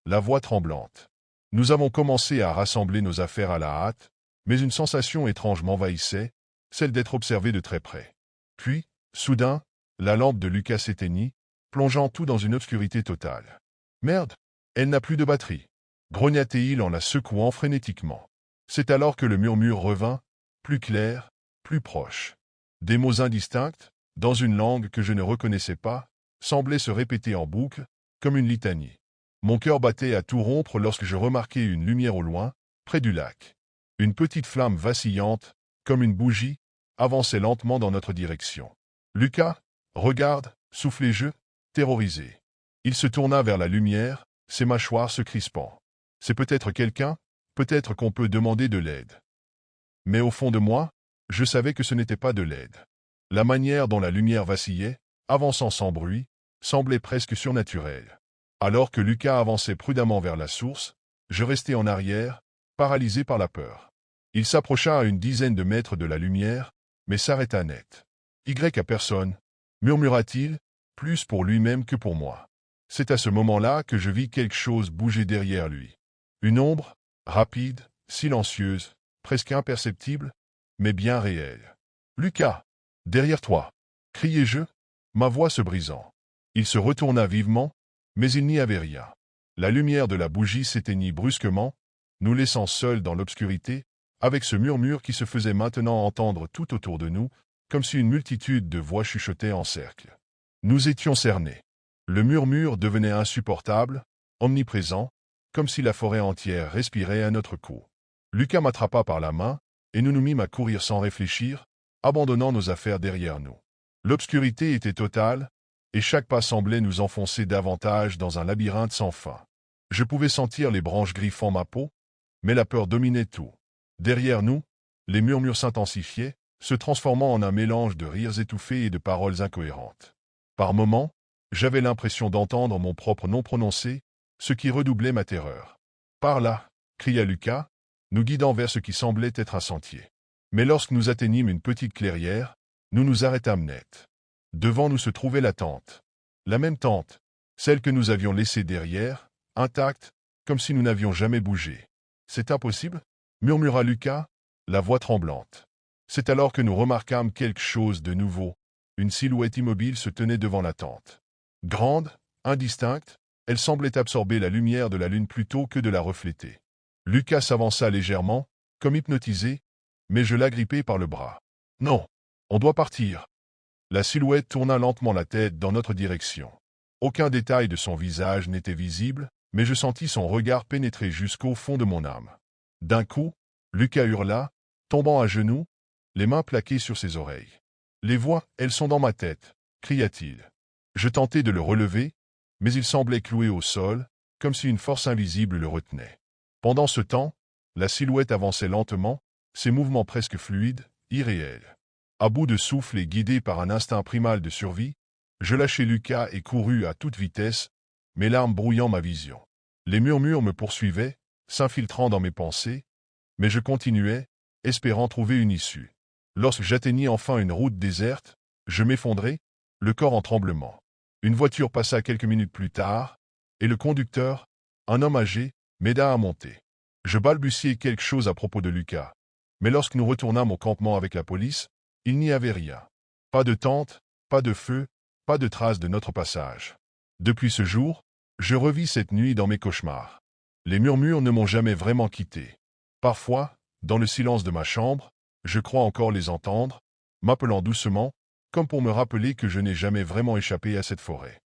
la voix tremblante. Nous avons commencé à rassembler nos affaires à la hâte, mais une sensation étrange m'envahissait, celle d'être observé de très près. Puis, soudain, la lampe de Lucas s'éteignit, plongeant tout dans une obscurité totale. « Merde, elle n'a plus de batterie !» grogna-t-il en la secouant frénétiquement. C'est alors que le murmure revint, plus clair, plus proche. Des mots indistincts, dans une langue que je ne reconnaissais pas, semblaient se répéter en boucle, comme une litanie. Mon cœur battait à tout rompre lorsque je remarquai une lumière au loin, près du lac. Une petite flamme vacillante, comme une bougie, avançait lentement dans notre direction. « Lucas, regarde » soufflai-je, terrorisé. Il se tourna vers la lumière, ses mâchoires se crispant. « C'est peut-être quelqu'un, peut-être qu'on peut demander de l'aide. » Mais au fond de moi, je savais que ce n'était pas de l'aide. La manière dont la lumière vacillait, avançant sans bruit, semblait presque surnaturelle. Alors que Lucas avançait prudemment vers la source, je restais en arrière, paralysé par la peur. Il s'approcha à une dizaine de mètres de la lumière, mais s'arrêta net. « Y à personne » murmura-t-il, plus pour lui-même que pour moi. C'est à ce moment-là que je vis quelque chose bouger derrière lui. Une ombre, rapide, silencieuse, presque imperceptible, mais bien réelle. « Lucas, derrière toi !» criai-je, ma voix se brisant. Il se retourna vivement, mais il n'y avait rien. La lumière de la bougie s'éteignit brusquement, nous laissant seuls dans l'obscurité, avec ce murmure qui se faisait maintenant entendre tout autour de nous, comme si une multitude de voix chuchotaient en cercle. Nous étions cernés. Le murmure devenait insupportable, omniprésent, comme si la forêt entière respirait à notre cou. Lucas m'attrapa par la main, et nous nous mîmes à courir sans réfléchir, abandonnant nos affaires derrière nous. L'obscurité était totale, et chaque pas semblait nous enfoncer davantage dans un labyrinthe sans fin. Je pouvais sentir les branches griffant ma peau, mais la peur dominait tout. Derrière nous, les murmures s'intensifiaient, se transformant en un mélange de rires étouffés et de paroles incohérentes. Par moments, j'avais l'impression d'entendre mon propre nom prononcé, ce qui redoublait ma terreur. « Par là !» cria Lucas, nous guidant vers ce qui semblait être un sentier. Mais lorsque nous atteignîmes une petite clairière, nous nous arrêtâmes net. Devant nous se trouvait la tente. La même tente, celle que nous avions laissée derrière, intacte, comme si nous n'avions jamais bougé. « C'est impossible » murmura Lucas, la voix tremblante. C'est alors que nous remarquâmes quelque chose de nouveau. Une silhouette immobile se tenait devant la tente. Grande, indistincte, elle semblait absorber la lumière de la lune plutôt que de la refléter. Lucas s'avança légèrement, comme hypnotisé, mais je l'agrippai par le bras. « Non, on doit partir !» La silhouette tourna lentement la tête dans notre direction. Aucun détail de son visage n'était visible, mais je sentis son regard pénétrer jusqu'au fond de mon âme. D'un coup, Lucas hurla, tombant à genoux, les mains plaquées sur ses oreilles. « Les voix, elles sont dans ma tête !» cria-t-il. Je tentai de le relever, mais il semblait cloué au sol, comme si une force invisible le retenait. Pendant ce temps, la silhouette avançait lentement, ses mouvements presque fluides, irréels. À bout de souffle et guidé par un instinct primal de survie, je lâchai Lucas et courus à toute vitesse, mes larmes brouillant ma vision. Les murmures me poursuivaient, s'infiltrant dans mes pensées, mais je continuais, espérant trouver une issue. Lorsque j'atteignis enfin une route déserte, je m'effondrai, le corps en tremblement. Une voiture passa quelques minutes plus tard, et le conducteur, un homme âgé, m'aida à monter. Je balbutiai quelque chose à propos de Lucas, mais lorsque nous retournâmes au campement avec la police, il n'y avait rien. Pas de tente, pas de feu, pas de trace de notre passage. Depuis ce jour, je revis cette nuit dans mes cauchemars. Les murmures ne m'ont jamais vraiment quitté. Parfois, dans le silence de ma chambre, je crois encore les entendre, m'appelant doucement, comme pour me rappeler que je n'ai jamais vraiment échappé à cette forêt.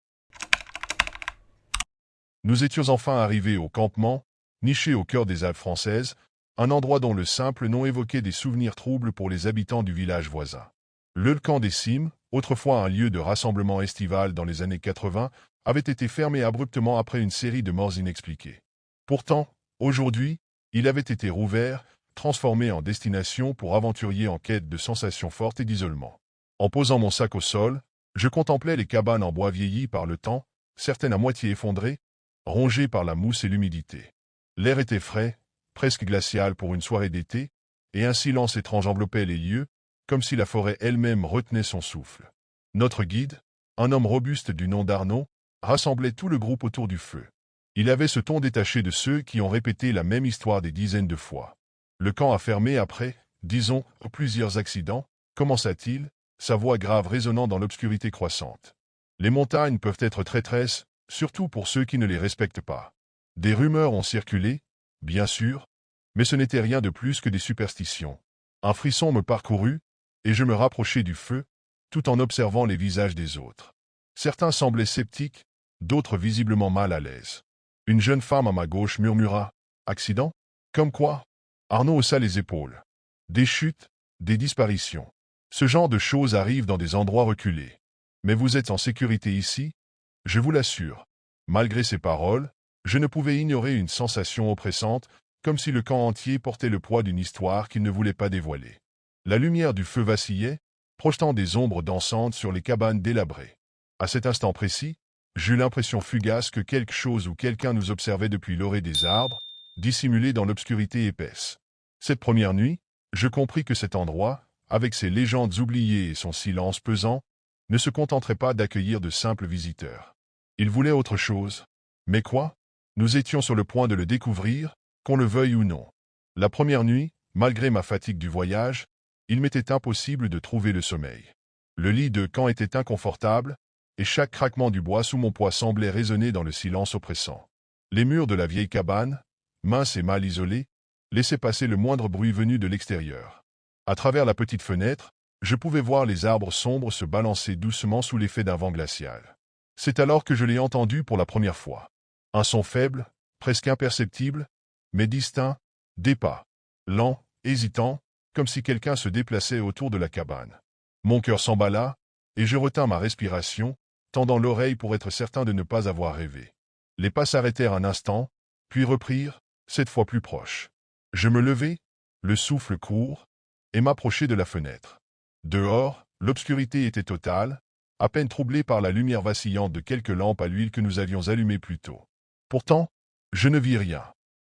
Nous étions enfin arrivés au campement, niché au cœur des Alpes françaises, un endroit dont le simple nom évoquait des souvenirs troubles pour les habitants du village voisin. Le camp des Cimes, autrefois un lieu de rassemblement estival dans les années 80, avait été fermé abruptement après une série de morts inexpliquées. Pourtant, aujourd'hui, il avait été rouvert, transformé en destination pour aventuriers en quête de sensations fortes et d'isolement. En posant mon sac au sol, je contemplais les cabanes en bois vieillies par le temps, certaines à moitié effondrées, rongées par la mousse et l'humidité. L'air était frais, presque glacial pour une soirée d'été, et un silence étrange enveloppait les lieux, comme si la forêt elle-même retenait son souffle. Notre guide, un homme robuste du nom d'Arnaud, rassemblait tout le groupe autour du feu. Il avait ce ton détaché de ceux qui ont répété la même histoire des dizaines de fois. Le camp a fermé après, disons, plusieurs accidents, commença-t-il, sa voix grave résonnant dans l'obscurité croissante. Les montagnes peuvent être traîtresses, surtout pour ceux qui ne les respectent pas. Des rumeurs ont circulé, bien sûr, mais ce n'était rien de plus que des superstitions. Un frisson me parcourut, et je me rapprochai du feu, tout en observant les visages des autres. Certains semblaient sceptiques, d'autres visiblement mal à l'aise. Une jeune femme à ma gauche murmura « Accident ?» Comme quoi? Arnaud haussa les épaules. Des chutes, des disparitions. Ce genre de choses arrive dans des endroits reculés. Mais vous êtes en sécurité ici? Je vous l'assure. Malgré ces paroles, je ne pouvais ignorer une sensation oppressante, comme si le camp entier portait le poids d'une histoire qu'il ne voulait pas dévoiler. La lumière du feu vacillait, projetant des ombres dansantes sur les cabanes délabrées. À cet instant précis, j'eus l'impression fugace que quelque chose ou quelqu'un nous observait depuis l'orée des arbres, dissimulé dans l'obscurité épaisse. Cette première nuit, je compris que cet endroit, avec ses légendes oubliées et son silence pesant, ne se contenterait pas d'accueillir de simples visiteurs. Il voulait autre chose. Mais quoi? Nous étions sur le point de le découvrir, qu'on le veuille ou non. La première nuit, malgré ma fatigue du voyage, il m'était impossible de trouver le sommeil. Le lit de camp était inconfortable, et chaque craquement du bois sous mon poids semblait résonner dans le silence oppressant. Les murs de la vieille cabane, minces et mal isolés, laissaient passer le moindre bruit venu de l'extérieur. À travers la petite fenêtre, je pouvais voir les arbres sombres se balancer doucement sous l'effet d'un vent glacial. C'est alors que je l'ai entendu pour la première fois. Un son faible, presque imperceptible, mais distinct, des pas, lents, hésitants, comme si quelqu'un se déplaçait autour de la cabane. Mon cœur s'emballa, et je retins ma respiration, tendant l'oreille pour être certain de ne pas avoir rêvé. Les pas s'arrêtèrent un instant, puis reprirent, cette fois plus proches. Je me levai, le souffle court, et m'approchai de la fenêtre. Dehors, l'obscurité était totale, à peine troublée par la lumière vacillante de quelques lampes à l'huile que nous avions allumées plus tôt. Pourtant, je ne vis rien.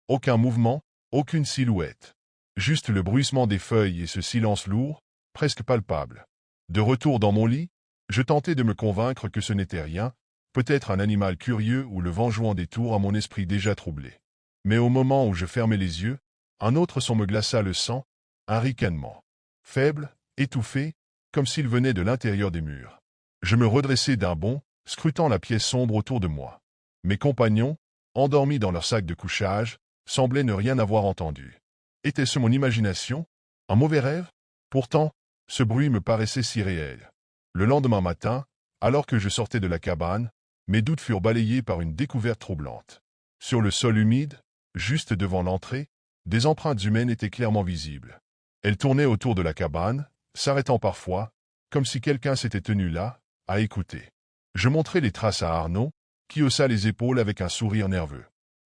Aucun mouvement, aucune silhouette. Juste le bruissement des feuilles et ce silence lourd, presque palpable. De retour dans mon lit, je tentais de me convaincre que ce n'était rien, peut-être un animal curieux ou le vent jouant des tours à mon esprit déjà troublé. Mais au moment où je fermais les yeux, un autre son me glaça le sang, un ricanement. Faible, étouffé, comme s'il venait de l'intérieur des murs. Je me redressai d'un bond, scrutant la pièce sombre autour de moi. Mes compagnons, endormis dans leur sac de couchage, semblaient ne rien avoir entendu. Était-ce mon imagination? Un mauvais rêve? Pourtant, ce bruit me paraissait si réel. Le lendemain matin, alors que je sortais de la cabane, mes doutes furent balayés par une découverte troublante. Sur le sol humide, juste devant l'entrée, des empreintes humaines étaient clairement visibles. Elles tournaient autour de la cabane, s'arrêtant parfois, comme si quelqu'un s'était tenu là, à écouter. Je montrai les traces à Arnaud, qui haussa les épaules avec un sourire nerveux.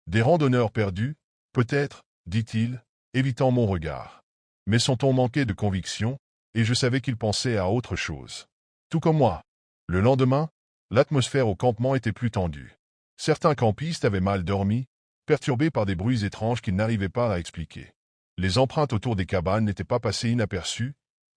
Des randonneurs perdus, peut-être, dit-il, évitant mon regard. Mais son ton manquait de conviction, et je savais qu'il pensait à autre chose. Tout comme moi. Le lendemain, l'atmosphère au campement était plus tendue. Certains campistes avaient mal dormi, perturbés par des bruits étranges qu'ils n'arrivaient pas à expliquer. Les empreintes autour des cabanes n'étaient pas passées inaperçues,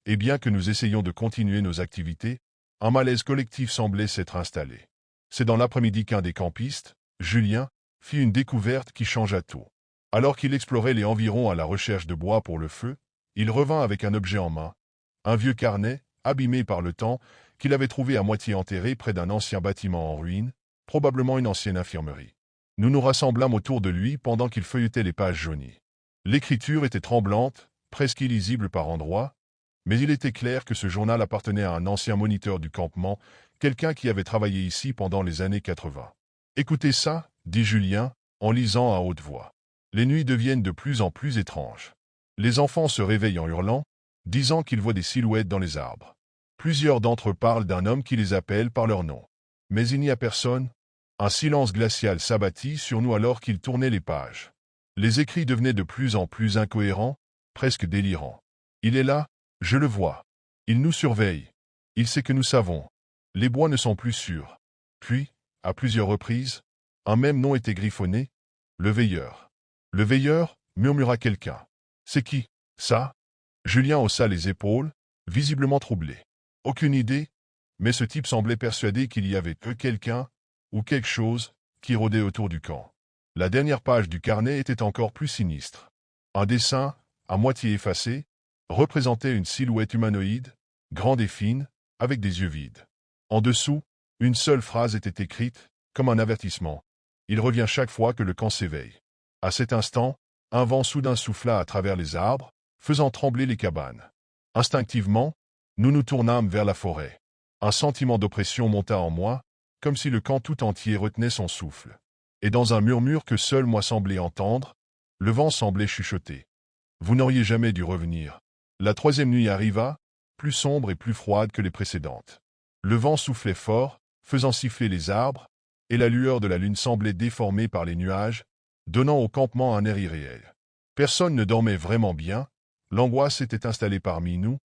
et bien que nous essayions de continuer nos activités, un malaise collectif semblait s'être installé. C'est dans l'après-midi qu'un des campistes, Julien, fit une découverte qui changea tout. Alors qu'il explorait les environs à la recherche de bois pour le feu, il revint avec un objet en main, un vieux carnet, abîmé par le temps, qu'il avait trouvé à moitié enterré près d'un ancien bâtiment en ruine, probablement une ancienne infirmerie. Nous nous rassemblâmes autour de lui pendant qu'il feuilletait les pages jaunies. L'écriture était tremblante, presque illisible par endroits, mais il était clair que ce journal appartenait à un ancien moniteur du campement, quelqu'un qui avait travaillé ici pendant les années 80. « Écoutez ça, dit Julien, en lisant à haute voix. Les nuits deviennent de plus en plus étranges. Les enfants se réveillent en hurlant, disant qu'ils voient des silhouettes dans les arbres. Plusieurs d'entre eux parlent d'un homme qui les appelle par leur nom. Mais il n'y a personne. Un silence glacial s'abattit sur nous alors qu'il tournait les pages. Les écrits devenaient de plus en plus incohérents, presque délirants. Il est là, je le vois. Il nous surveille. Il sait que nous savons. Les bois ne sont plus sûrs. Puis, à plusieurs reprises, un même nom était griffonné. Le veilleur. Le veilleur, murmura quelqu'un. C'est qui, ça? Julien haussa les épaules, visiblement troublé. Aucune idée, mais ce type semblait persuadé qu'il y avait que quelqu'un, ou quelque chose, qui rôdait autour du camp. La dernière page du carnet était encore plus sinistre. Un dessin, à moitié effacé, représentait une silhouette humanoïde, grande et fine, avec des yeux vides. En dessous, une seule phrase était écrite, comme un avertissement. Il revient chaque fois que le camp s'éveille. À cet instant, un vent soudain souffla à travers les arbres, faisant trembler les cabanes. Instinctivement, nous nous tournâmes vers la forêt. Un sentiment d'oppression monta en moi, comme si le camp tout entier retenait son souffle. Et dans un murmure que seul moi semblais entendre, le vent semblait chuchoter. Vous n'auriez jamais dû revenir. La troisième nuit arriva, plus sombre et plus froide que les précédentes. Le vent soufflait fort, faisant siffler les arbres, et la lueur de la lune semblait déformée par les nuages, donnant au campement un air irréel. Personne ne dormait vraiment bien, l'angoisse s'était installée parmi nous,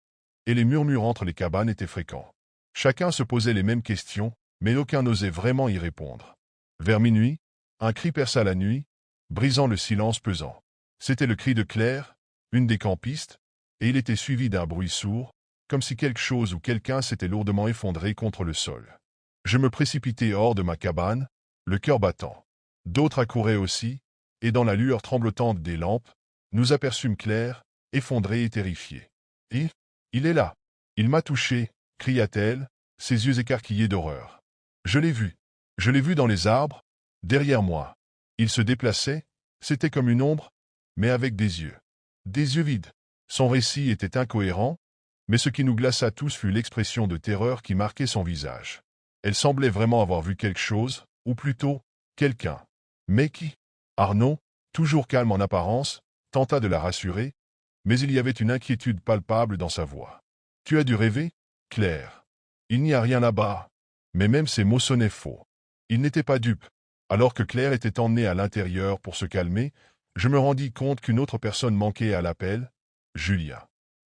et les murmures entre les cabanes étaient fréquents. Chacun se posait les mêmes questions, mais aucun n'osait vraiment y répondre. Vers minuit, un cri perça la nuit, brisant le silence pesant. C'était le cri de Claire, une des campistes, et il était suivi d'un bruit sourd, comme si quelque chose ou quelqu'un s'était lourdement effondré contre le sol. Je me précipitai hors de ma cabane, le cœur battant. D'autres accouraient aussi, et dans la lueur tremblotante des lampes, nous aperçûmes Claire, effondrée et terrifiée. « Il est là! Il m'a touché !» cria-t-elle, ses yeux écarquillés d'horreur. Je l'ai vu dans les arbres, derrière moi. Il se déplaçait, c'était comme une ombre, mais avec des yeux. Des yeux vides. Son récit était incohérent, mais ce qui nous glaça tous fut l'expression de terreur qui marquait son visage. Elle semblait vraiment avoir vu quelque chose, ou plutôt, quelqu'un. Mais qui? Arnaud, toujours calme en apparence, tenta de la rassurer, mais il y avait une inquiétude palpable dans sa voix. « Tu as dû rêver, Claire. Il n'y a rien là-bas. » Mais même ces mots sonnaient faux. Il n'était pas dupe. Alors que Claire était emmenée à l'intérieur pour se calmer, je me rendis compte qu'une autre personne manquait à l'appel, Julien.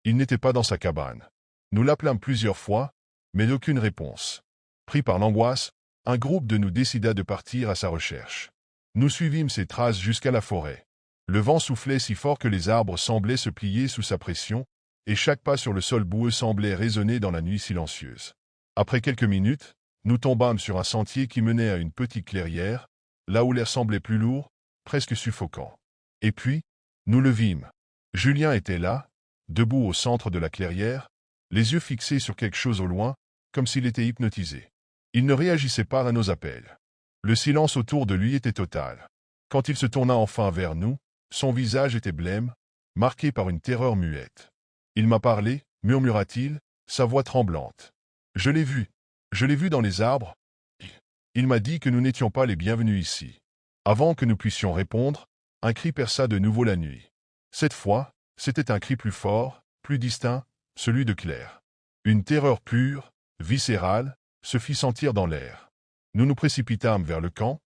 Il n'était pas dans sa cabane. Nous l'appelâmes plusieurs fois, mais aucune réponse. Pris par l'angoisse, un groupe de nous décida de partir à sa recherche. Nous suivîmes ses traces jusqu'à la forêt. Le vent soufflait si fort que les arbres semblaient se plier sous sa pression, et chaque pas sur le sol boueux semblait résonner dans la nuit silencieuse. Après quelques minutes, nous tombâmes sur un sentier qui menait à une petite clairière, là où l'air semblait plus lourd, presque suffocant. Et puis, nous le vîmes. Julien était là, debout au centre de la clairière, les yeux fixés sur quelque chose au loin, comme s'il était hypnotisé. Il ne réagissait pas à nos appels. Le silence autour de lui était total. Quand il se tourna enfin vers nous, son visage était blême, marqué par une terreur muette. « Il m'a parlé, murmura-t-il, sa voix tremblante. Je l'ai vu dans les arbres. Il m'a dit que nous n'étions pas les bienvenus ici. Avant que nous puissions répondre, un cri perça de nouveau la nuit. Cette fois, c'était un cri plus fort, plus distinct, celui de Claire. Une terreur pure, viscérale, se fit sentir dans l'air. Nous nous précipitâmes vers le camp,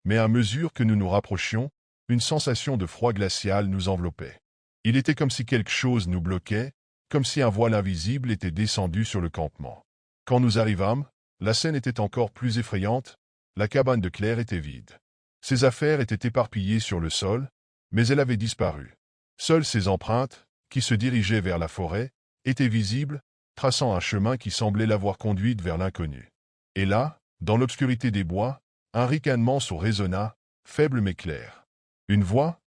mais à mesure que nous nous rapprochions, une sensation de froid glacial nous enveloppait. Il était comme si quelque chose nous bloquait, comme si un voile invisible était descendu sur le campement. Quand nous arrivâmes, la scène était encore plus effrayante, la cabane de Claire était vide. Ses affaires étaient éparpillées sur le sol, mais elle avait disparu. Seules ses empreintes, qui se dirigeaient vers la forêt, étaient visibles, traçant un chemin qui semblait l'avoir conduite vers l'inconnu. Et là, dans l'obscurité des bois, un ricanement sourd résonna, faible mais clair. Une voix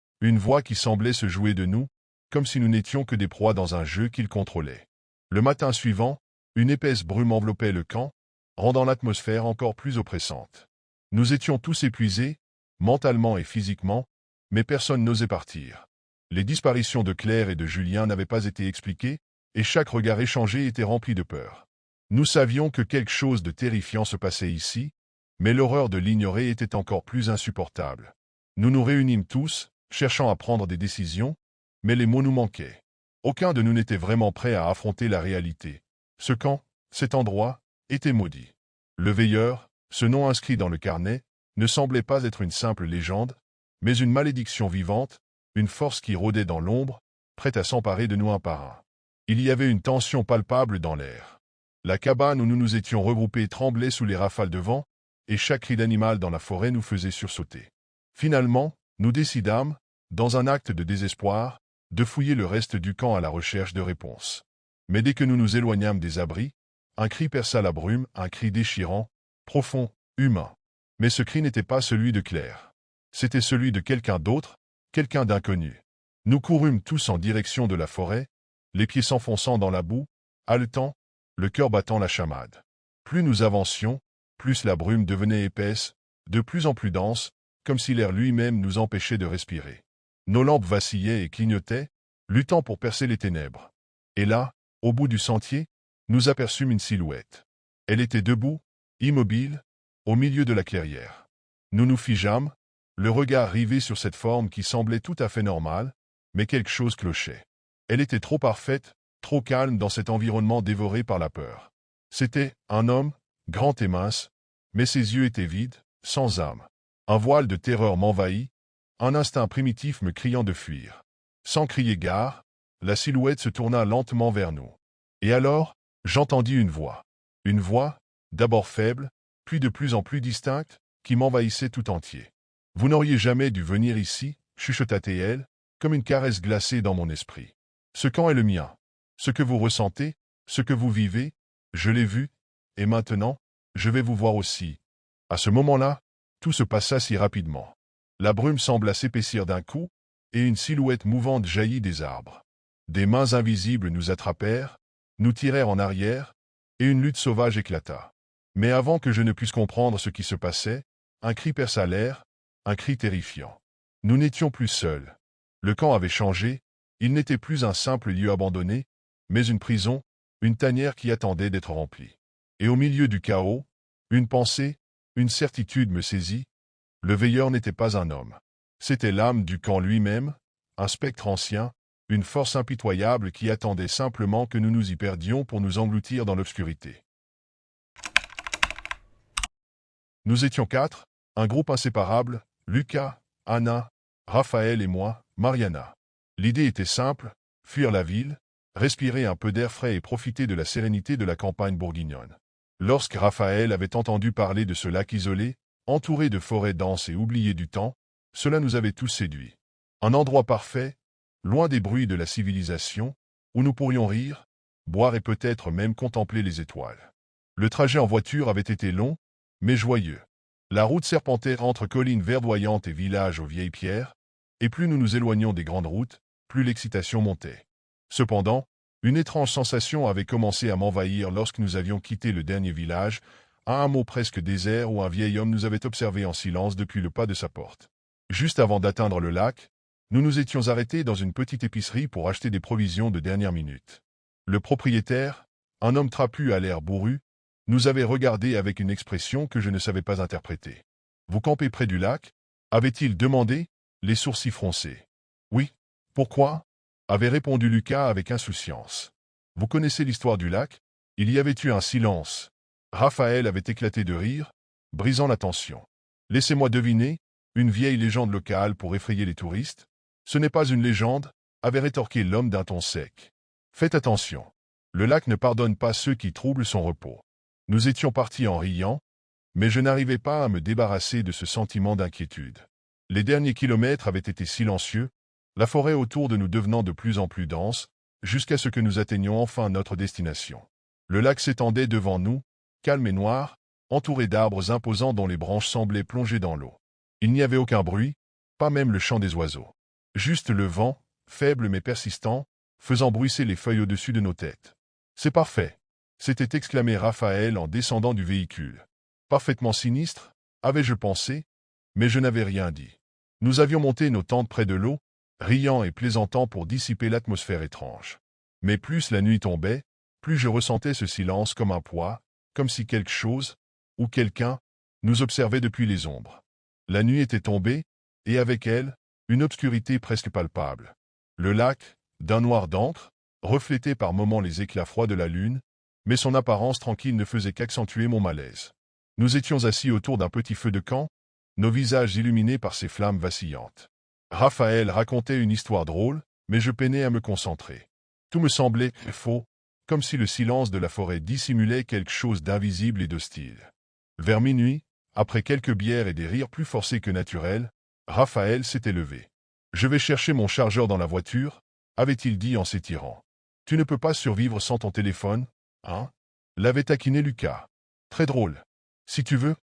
qui semblait se jouer de nous, comme si nous n'étions que des proies dans un jeu qu'il contrôlait. Le matin suivant, une épaisse brume enveloppait le camp, rendant l'atmosphère encore plus oppressante. Nous étions tous épuisés, mentalement et physiquement, mais personne n'osait partir. Les disparitions de Claire et de Julien n'avaient pas été expliquées, et chaque regard échangé était rempli de peur. Nous savions que quelque chose de terrifiant se passait ici, mais l'horreur de l'ignorer était encore plus insupportable. Nous nous réunîmes tous, cherchant à prendre des décisions, mais les mots nous manquaient. Aucun de nous n'était vraiment prêt à affronter la réalité. Ce camp, cet endroit, était maudit. Le veilleur, ce nom inscrit dans le carnet, ne semblait pas être une simple légende, mais une malédiction vivante, une force qui rôdait dans l'ombre, prête à s'emparer de nous un par un. Il y avait une tension palpable dans l'air. La cabane où nous nous étions regroupés tremblait sous les rafales de vent, et chaque cri d'animal dans la forêt nous faisait sursauter. Finalement, nous décidâmes, dans un acte de désespoir, de fouiller le reste du camp à la recherche de réponses. Mais dès que nous nous éloignâmes des abris, un cri perça la brume, un cri déchirant, profond, humain. Mais ce cri n'était pas celui de Claire. C'était celui de quelqu'un d'autre, quelqu'un d'inconnu. Nous courûmes tous en direction de la forêt, les pieds s'enfonçant dans la boue, haletant, le cœur battant la chamade. Plus nous avancions, plus la brume devenait épaisse, de plus en plus dense, comme si l'air lui-même nous empêchait de respirer. Nos lampes vacillaient et clignotaient, luttant pour percer les ténèbres. Et là, au bout du sentier, nous aperçûmes une silhouette. Elle était debout, immobile, au milieu de la clairière. Nous nous figeâmes, le regard rivé sur cette forme qui semblait tout à fait normale, mais quelque chose clochait. Elle était trop parfaite, trop calme dans cet environnement dévoré par la peur. C'était un homme, grand et mince, mais ses yeux étaient vides, sans âme. Un voile de terreur m'envahit, un instinct primitif me criant de fuir. Sans crier gare, la silhouette se tourna lentement vers nous. Et alors, j'entendis une voix. Une voix, d'abord faible, puis de plus en plus distincte, qui m'envahissait tout entier. « Vous n'auriez jamais dû venir ici, chuchota-t-elle, comme une caresse glacée dans mon esprit. Ce camp est le mien. Ce que vous ressentez, ce que vous vivez, je l'ai vu, et maintenant, je vais vous voir aussi. » À ce moment-là, tout se passa si rapidement. La brume sembla s'épaissir d'un coup, et une silhouette mouvante jaillit des arbres. Des mains invisibles nous attrapèrent, nous tirèrent en arrière, et une lutte sauvage éclata. Mais avant que je ne puisse comprendre ce qui se passait, un cri perça l'air, un cri terrifiant. Nous n'étions plus seuls. Le camp avait changé, il n'était plus un simple lieu abandonné, mais une prison, une tanière qui attendait d'être remplie. Et au milieu du chaos, une pensée, une certitude me saisit. Le veilleur n'était pas un homme. C'était l'âme du camp lui-même, un spectre ancien, une force impitoyable qui attendait simplement que nous nous y perdions pour nous engloutir dans l'obscurité. Nous étions 4, un groupe inséparable, Lucas, Anna, Raphaël et moi, Mariana. L'idée était simple, fuir la ville, respirer un peu d'air frais et profiter de la sérénité de la campagne bourguignonne. Lorsque Raphaël avait entendu parler de ce lac isolé, entouré de forêts denses et oublié du temps, cela nous avait tous séduits. Un endroit parfait, loin des bruits de la civilisation, où nous pourrions rire, boire et peut-être même contempler les étoiles. Le trajet en voiture avait été long, mais joyeux. La route serpentait entre collines verdoyantes et villages aux vieilles pierres, et plus nous nous éloignions des grandes routes, plus l'excitation montait. Cependant, une étrange sensation avait commencé à m'envahir lorsque nous avions quitté le dernier village, à un hameau presque désert où un vieil homme nous avait observés en silence depuis le pas de sa porte. Juste avant d'atteindre le lac, nous nous étions arrêtés dans une petite épicerie pour acheter des provisions de dernière minute. Le propriétaire, un homme trapu à l'air bourru, nous avait regardés avec une expression que je ne savais pas interpréter. « Vous campez près du lac ?» avait-il demandé, les sourcils froncés. Oui. Pourquoi? Avait répondu Lucas avec insouciance. Vous connaissez l'histoire du lac? Il y avait eu un silence. Raphaël avait éclaté de rire, brisant la tension. Laissez-moi deviner, une vieille légende locale pour effrayer les touristes? Ce n'est pas une légende, avait rétorqué l'homme d'un ton sec. Faites attention. Le lac ne pardonne pas ceux qui troublent son repos. Nous étions partis en riant, mais je n'arrivais pas à me débarrasser de ce sentiment d'inquiétude. Les derniers kilomètres avaient été silencieux, la forêt autour de nous devenant de plus en plus dense, jusqu'à ce que nous atteignions enfin notre destination. Le lac s'étendait devant nous, calme et noir, entouré d'arbres imposants dont les branches semblaient plongées dans l'eau. Il n'y avait aucun bruit, pas même le chant des oiseaux. Juste le vent, faible mais persistant, faisant bruisser les feuilles au-dessus de nos têtes. C'est parfait, s'était exclamé Raphaël en descendant du véhicule. Parfaitement sinistre, avais-je pensé, mais je n'avais rien dit. Nous avions monté nos tentes près de l'eau, riant et plaisantant pour dissiper l'atmosphère étrange. Mais plus la nuit tombait, plus je ressentais ce silence comme un poids, comme si quelque chose, ou quelqu'un, nous observait depuis les ombres. La nuit était tombée, et avec elle, une obscurité presque palpable. Le lac, d'un noir d'encre, reflétait par moments les éclats froids de la lune, mais son apparence tranquille ne faisait qu'accentuer mon malaise. Nous étions assis autour d'un petit feu de camp, nos visages illuminés par ces flammes vacillantes. Raphaël racontait une histoire drôle, mais je peinais à me concentrer. Tout me semblait faux, comme si le silence de la forêt dissimulait quelque chose d'invisible et d'hostile. Vers minuit, après quelques bières et des rires plus forcés que naturels, Raphaël s'était levé. « Je vais chercher mon chargeur dans la voiture », avait-il dit en s'étirant. « Tu ne peux pas survivre sans ton téléphone, hein ?» L'avait taquiné Lucas. « Très drôle. Si tu veux,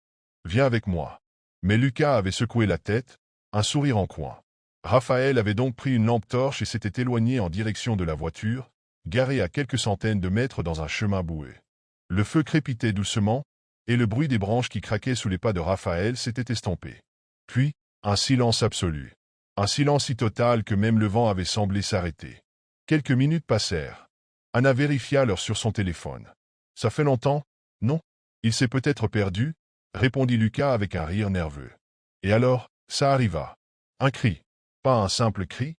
viens avec moi. » Mais Lucas avait secoué la tête, un sourire en coin. Raphaël avait donc pris une lampe torche et s'était éloigné en direction de la voiture, garée à quelques centaines de mètres dans un chemin boueux. Le feu crépitait doucement, et le bruit des branches qui craquaient sous les pas de Raphaël s'était estompé. Puis, un silence absolu. Un silence si total que même le vent avait semblé s'arrêter. Quelques minutes passèrent. Anna vérifia l'heure sur son téléphone. « Ça fait longtemps? Non? Il s'est peut-être perdu ?» répondit Lucas avec un rire nerveux. Et alors, ça arriva. Un cri. Pas un simple cri,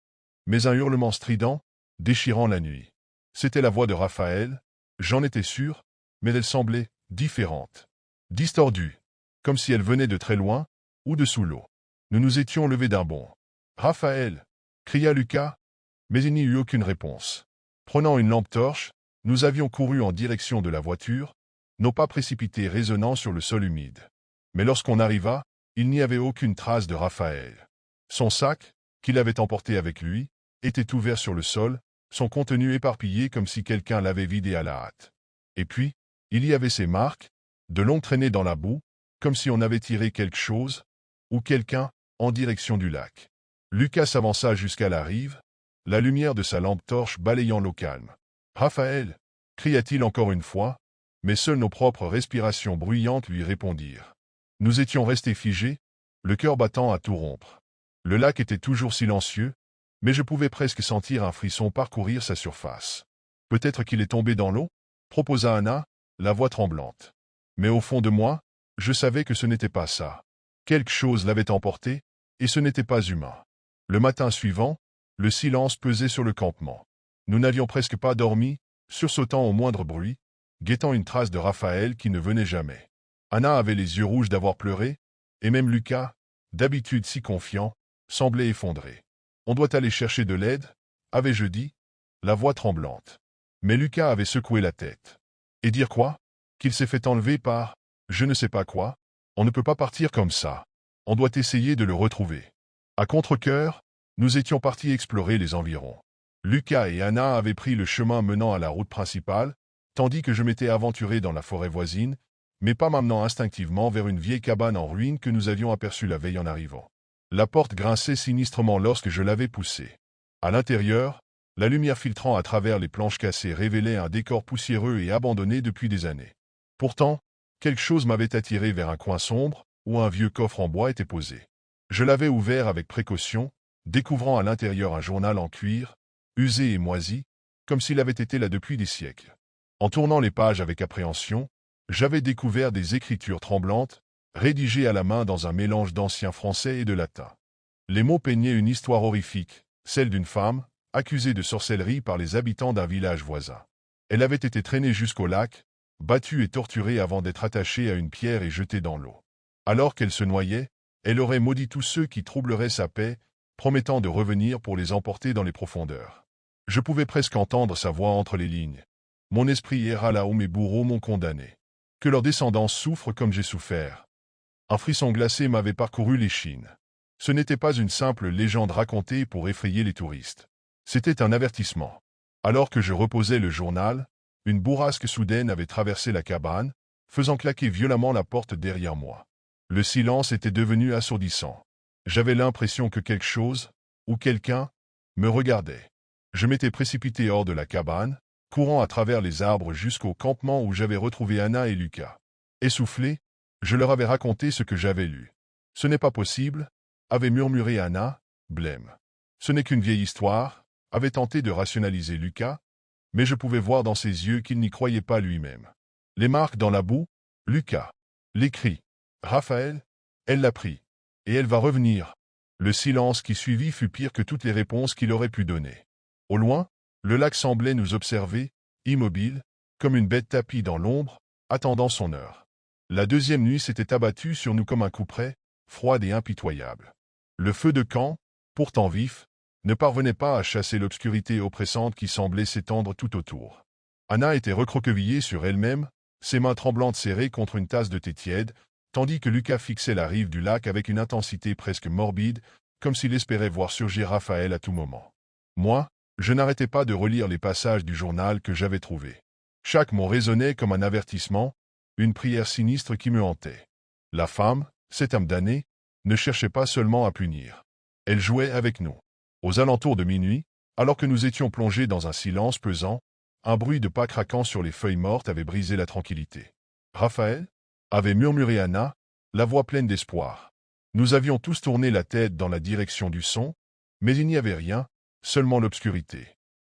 mais un hurlement strident, déchirant la nuit. C'était la voix de Raphaël, j'en étais sûr, mais elle semblait différente. Distordue, comme si elle venait de très loin, ou de sous l'eau. Nous nous étions levés d'un bond. « Raphaël !» cria Lucas, mais il n'y eut aucune réponse. Prenant une lampe torche, nous avions couru en direction de la voiture, nos pas précipités résonnant sur le sol humide. Mais lorsqu'on arriva, il n'y avait aucune trace de Raphaël. Son sac, qu'il avait emporté avec lui, était ouvert sur le sol, son contenu éparpillé comme si quelqu'un l'avait vidé à la hâte. Et puis, il y avait ces marques, de longues traînées dans la boue, comme si on avait tiré quelque chose, ou quelqu'un, en direction du lac. Lucas s'avança jusqu'à la rive, la lumière de sa lampe torche balayant l'eau calme. « Raphaël !» cria-t-il encore une fois, mais seules nos propres respirations bruyantes lui répondirent. Nous étions restés figés, le cœur battant à tout rompre. Le lac était toujours silencieux, mais je pouvais presque sentir un frisson parcourir sa surface. « Peut-être qu'il est tombé dans l'eau ?» proposa Anna, la voix tremblante. Mais au fond de moi, je savais que ce n'était pas ça. Quelque chose l'avait emporté, et ce n'était pas humain. Le matin suivant, le silence pesait sur le campement. Nous n'avions presque pas dormi, sursautant au moindre bruit, guettant une trace de Raphaël qui ne venait jamais. Anna avait les yeux rouges d'avoir pleuré, et même Lucas, d'habitude si confiant, semblait effondré. « On doit aller chercher de l'aide » avais-je dit, la voix tremblante. Mais Lucas avait secoué la tête. « Et dire quoi? Qu'il s'est fait enlever par je ne sais pas quoi? On ne peut pas partir comme ça. On doit essayer de le retrouver. » À contre-cœur, nous étions partis explorer les environs. Lucas et Anna avaient pris le chemin menant à la route principale, tandis que je m'étais aventuré dans la forêt voisine, mais pas m'amenant instinctivement vers une vieille cabane en ruine que nous avions aperçue la veille en arrivant. La porte grinçait sinistrement lorsque je l'avais poussée. À l'intérieur, la lumière filtrant à travers les planches cassées révélait un décor poussiéreux et abandonné depuis des années. Pourtant, quelque chose m'avait attiré vers un coin sombre, où un vieux coffre en bois était posé. Je l'avais ouvert avec précaution, découvrant à l'intérieur un journal en cuir, usé et moisi, comme s'il avait été là depuis des siècles. En tournant les pages avec appréhension, j'avais découvert des écritures tremblantes, rédigés à la main dans un mélange d'ancien français et de latin. Les mots peignaient une histoire horrifique, celle d'une femme, accusée de sorcellerie par les habitants d'un village voisin. Elle avait été traînée jusqu'au lac, battue et torturée avant d'être attachée à une pierre et jetée dans l'eau. Alors qu'elle se noyait, elle aurait maudit tous ceux qui troubleraient sa paix, promettant de revenir pour les emporter dans les profondeurs. Je pouvais presque entendre sa voix entre les lignes. Mon esprit erra là où mes bourreaux m'ont condamné. Que leurs descendants souffrent comme j'ai souffert. Un frisson glacé m'avait parcouru l'échine. Ce n'était pas une simple légende racontée pour effrayer les touristes. C'était un avertissement. Alors que je reposais le journal, une bourrasque soudaine avait traversé la cabane, faisant claquer violemment la porte derrière moi. Le silence était devenu assourdissant. J'avais l'impression que quelque chose, ou quelqu'un, me regardait. Je m'étais précipité hors de la cabane, courant à travers les arbres jusqu'au campement où j'avais retrouvé Anna et Lucas. Essoufflé, je leur avais raconté ce que j'avais lu. « Ce n'est pas possible » avait murmuré Anna, blême. « Ce n'est qu'une vieille histoire » avait tenté de rationaliser Lucas, mais je pouvais voir dans ses yeux qu'il n'y croyait pas lui-même. Les marques dans la boue, Lucas. Les cris. Raphaël, elle l'a pris. Et elle va revenir. Le silence qui suivit fut pire que toutes les réponses qu'il aurait pu donner. Au loin, le lac semblait nous observer, immobile, comme une bête tapie dans l'ombre, attendant son heure. La deuxième nuit s'était abattue sur nous comme un couperet, froide et impitoyable. Le feu de camp, pourtant vif, ne parvenait pas à chasser l'obscurité oppressante qui semblait s'étendre tout autour. Anna était recroquevillée sur elle-même, ses mains tremblantes serrées contre une tasse de thé tiède, tandis que Lucas fixait la rive du lac avec une intensité presque morbide, comme s'il espérait voir surgir Raphaël à tout moment. Moi, je n'arrêtais pas de relire les passages du journal que j'avais trouvé. Chaque mot résonnait comme un avertissement, une prière sinistre qui me hantait. La femme, cette âme damnée, ne cherchait pas seulement à punir. Elle jouait avec nous. Aux alentours de minuit, alors que nous étions plongés dans un silence pesant, un bruit de pas craquant sur les feuilles mortes avait brisé la tranquillité. « Raphaël » avait murmuré Anna, la voix pleine d'espoir. Nous avions tous tourné la tête dans la direction du son, mais il n'y avait rien, seulement l'obscurité.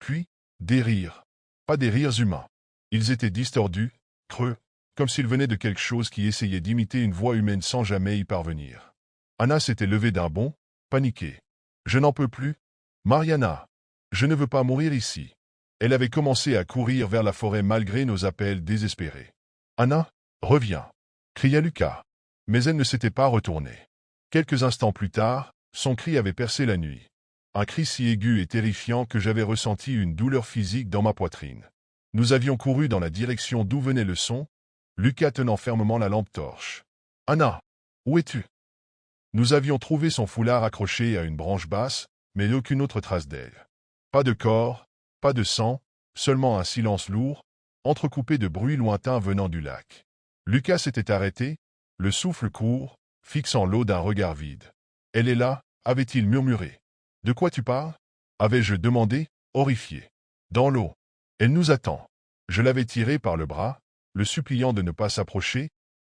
Puis, des rires. Pas des rires humains. Ils étaient distordus, creux, comme s'ils venaient de quelque chose qui essayait d'imiter une voix humaine sans jamais y parvenir. Anna s'était levée d'un bond, paniquée. « Je n'en peux plus. Mariana, je ne veux pas mourir ici. » Elle avait commencé à courir vers la forêt malgré nos appels désespérés. « Anna, reviens !» cria Lucas. Mais elle ne s'était pas retournée. Quelques instants plus tard, son cri avait percé la nuit. Un cri si aigu et terrifiant que j'avais ressenti une douleur physique dans ma poitrine. Nous avions couru dans la direction d'où venait le son, Lucas tenant fermement la lampe torche. « Anna, où es-tu » Nous avions trouvé son foulard accroché à une branche basse, mais aucune autre trace d'elle. Pas de corps, pas de sang, seulement un silence lourd, entrecoupé de bruits lointains venant du lac. Lucas s'était arrêté, le souffle court, fixant l'eau d'un regard vide. « Elle est là » avait-il murmuré. « De quoi tu parles » avais-je demandé, horrifié. « Dans l'eau. Elle nous attend. » Je l'avais tiré par le bras, le suppliant de ne pas s'approcher,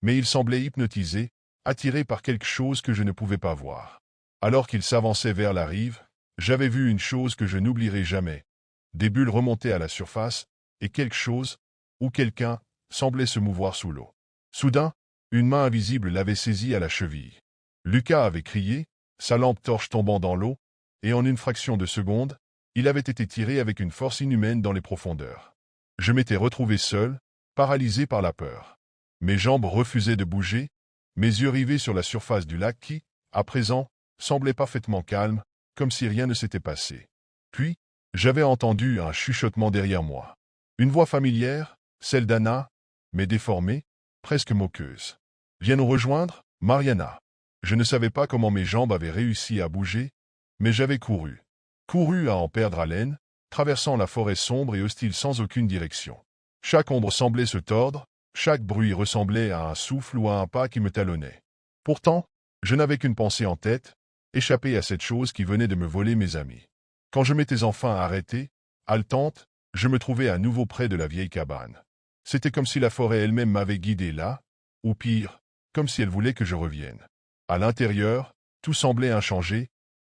mais il semblait hypnotisé, attiré par quelque chose que je ne pouvais pas voir. Alors qu'il s'avançait vers la rive, j'avais vu une chose que je n'oublierai jamais. Des bulles remontaient à la surface, et quelque chose, ou quelqu'un, semblait se mouvoir sous l'eau. Soudain, une main invisible l'avait saisi à la cheville. Lucas avait crié, sa lampe torche tombant dans l'eau, et en une fraction de seconde, il avait été tiré avec une force inhumaine dans les profondeurs. Je m'étais retrouvé seul, paralysé par la peur. Mes jambes refusaient de bouger, mes yeux rivés sur la surface du lac qui, à présent, semblait parfaitement calme, comme si rien ne s'était passé. Puis, j'avais entendu un chuchotement derrière moi. Une voix familière, celle d'Anna, mais déformée, presque moqueuse. « Viens nous rejoindre, Mariana. » Je ne savais pas comment mes jambes avaient réussi à bouger, mais j'avais couru. Couru à en perdre haleine, traversant la forêt sombre et hostile sans aucune direction. Chaque ombre semblait se tordre, chaque bruit ressemblait à un souffle ou à un pas qui me talonnait. Pourtant, je n'avais qu'une pensée en tête, échapper à cette chose qui venait de me voler mes amis. Quand je m'étais enfin arrêté, haletante, je me trouvais à nouveau près de la vieille cabane. C'était comme si la forêt elle-même m'avait guidé là, ou pire, comme si elle voulait que je revienne. À l'intérieur, tout semblait inchangé,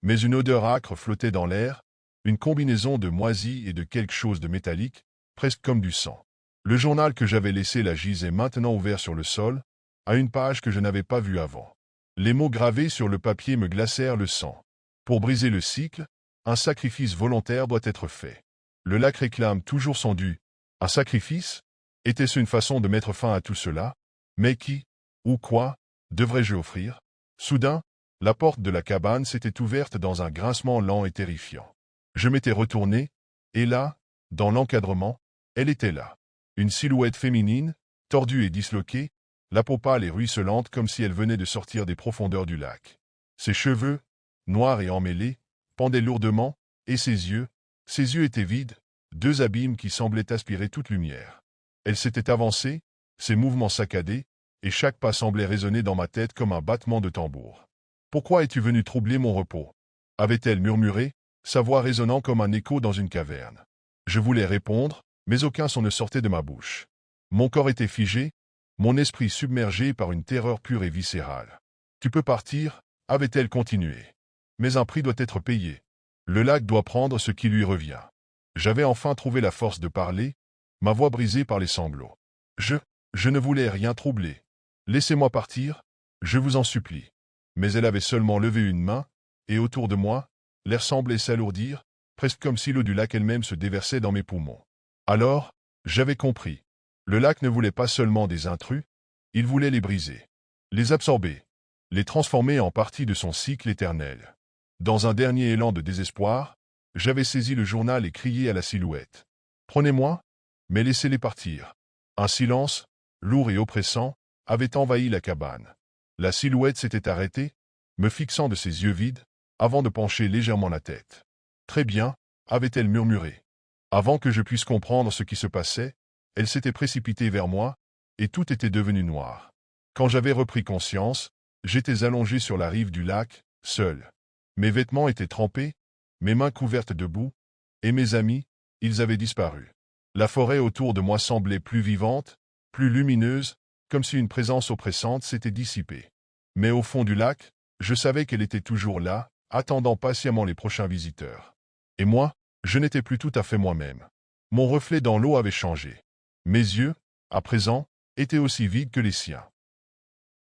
mais une odeur âcre flottait dans l'air, une combinaison de moisis et de quelque chose de métallique, presque comme du sang. Le journal que j'avais laissé là gisait maintenant ouvert sur le sol, à une page que je n'avais pas vue avant. Les mots gravés sur le papier me glacèrent le sang. Pour briser le cycle, un sacrifice volontaire doit être fait. Le lac réclame toujours son dû. Un sacrifice? Était-ce une façon de mettre fin à tout cela? Mais qui, ou quoi, devrais-je offrir? Soudain, la porte de la cabane s'était ouverte dans un grincement lent et terrifiant. Je m'étais retourné, et là, dans l'encadrement, elle était là. Une silhouette féminine, tordue et disloquée, la peau pâle et ruisselante comme si elle venait de sortir des profondeurs du lac. Ses cheveux, noirs et emmêlés, pendaient lourdement, et ses yeux étaient vides, deux abîmes qui semblaient aspirer toute lumière. Elle s'était avancée, ses mouvements saccadés, et chaque pas semblait résonner dans ma tête comme un battement de tambour. « Pourquoi es-tu venu troubler mon repos » avait-elle murmuré, sa voix résonnant comme un écho dans une caverne. Je voulais répondre, mais aucun son ne sortait de ma bouche. Mon corps était figé, mon esprit submergé par une terreur pure et viscérale. « Tu peux partir » avait-elle continué. « Mais un prix doit être payé. Le lac doit prendre ce qui lui revient. » J'avais enfin trouvé la force de parler, ma voix brisée par les sanglots. Je ne voulais rien troubler. Laissez-moi partir, je vous en supplie. Mais elle avait seulement levé une main, et autour de moi, l'air semblait s'alourdir, presque comme si l'eau du lac elle-même se déversait dans mes poumons. Alors, j'avais compris. Le lac ne voulait pas seulement des intrus, il voulait les briser, les absorber, les transformer en partie de son cycle éternel. Dans un dernier élan de désespoir, j'avais saisi le journal et crié à la silhouette. « Prenez-moi, mais laissez-les partir. » Un silence, lourd et oppressant, avait envahi la cabane. La silhouette s'était arrêtée, me fixant de ses yeux vides, avant de pencher légèrement la tête. « Très bien, » avait-elle murmuré. Avant que je puisse comprendre ce qui se passait, elle s'était précipitée vers moi, et tout était devenu noir. Quand j'avais repris conscience, j'étais allongé sur la rive du lac, seul. Mes vêtements étaient trempés, mes mains couvertes de boue, et mes amis, ils avaient disparu. La forêt autour de moi semblait plus vivante, plus lumineuse, comme si une présence oppressante s'était dissipée. Mais au fond du lac, je savais qu'elle était toujours là, attendant patiemment les prochains visiteurs. Et moi, je n'étais plus tout à fait moi-même. Mon reflet dans l'eau avait changé. Mes yeux, à présent, étaient aussi vides que les siens.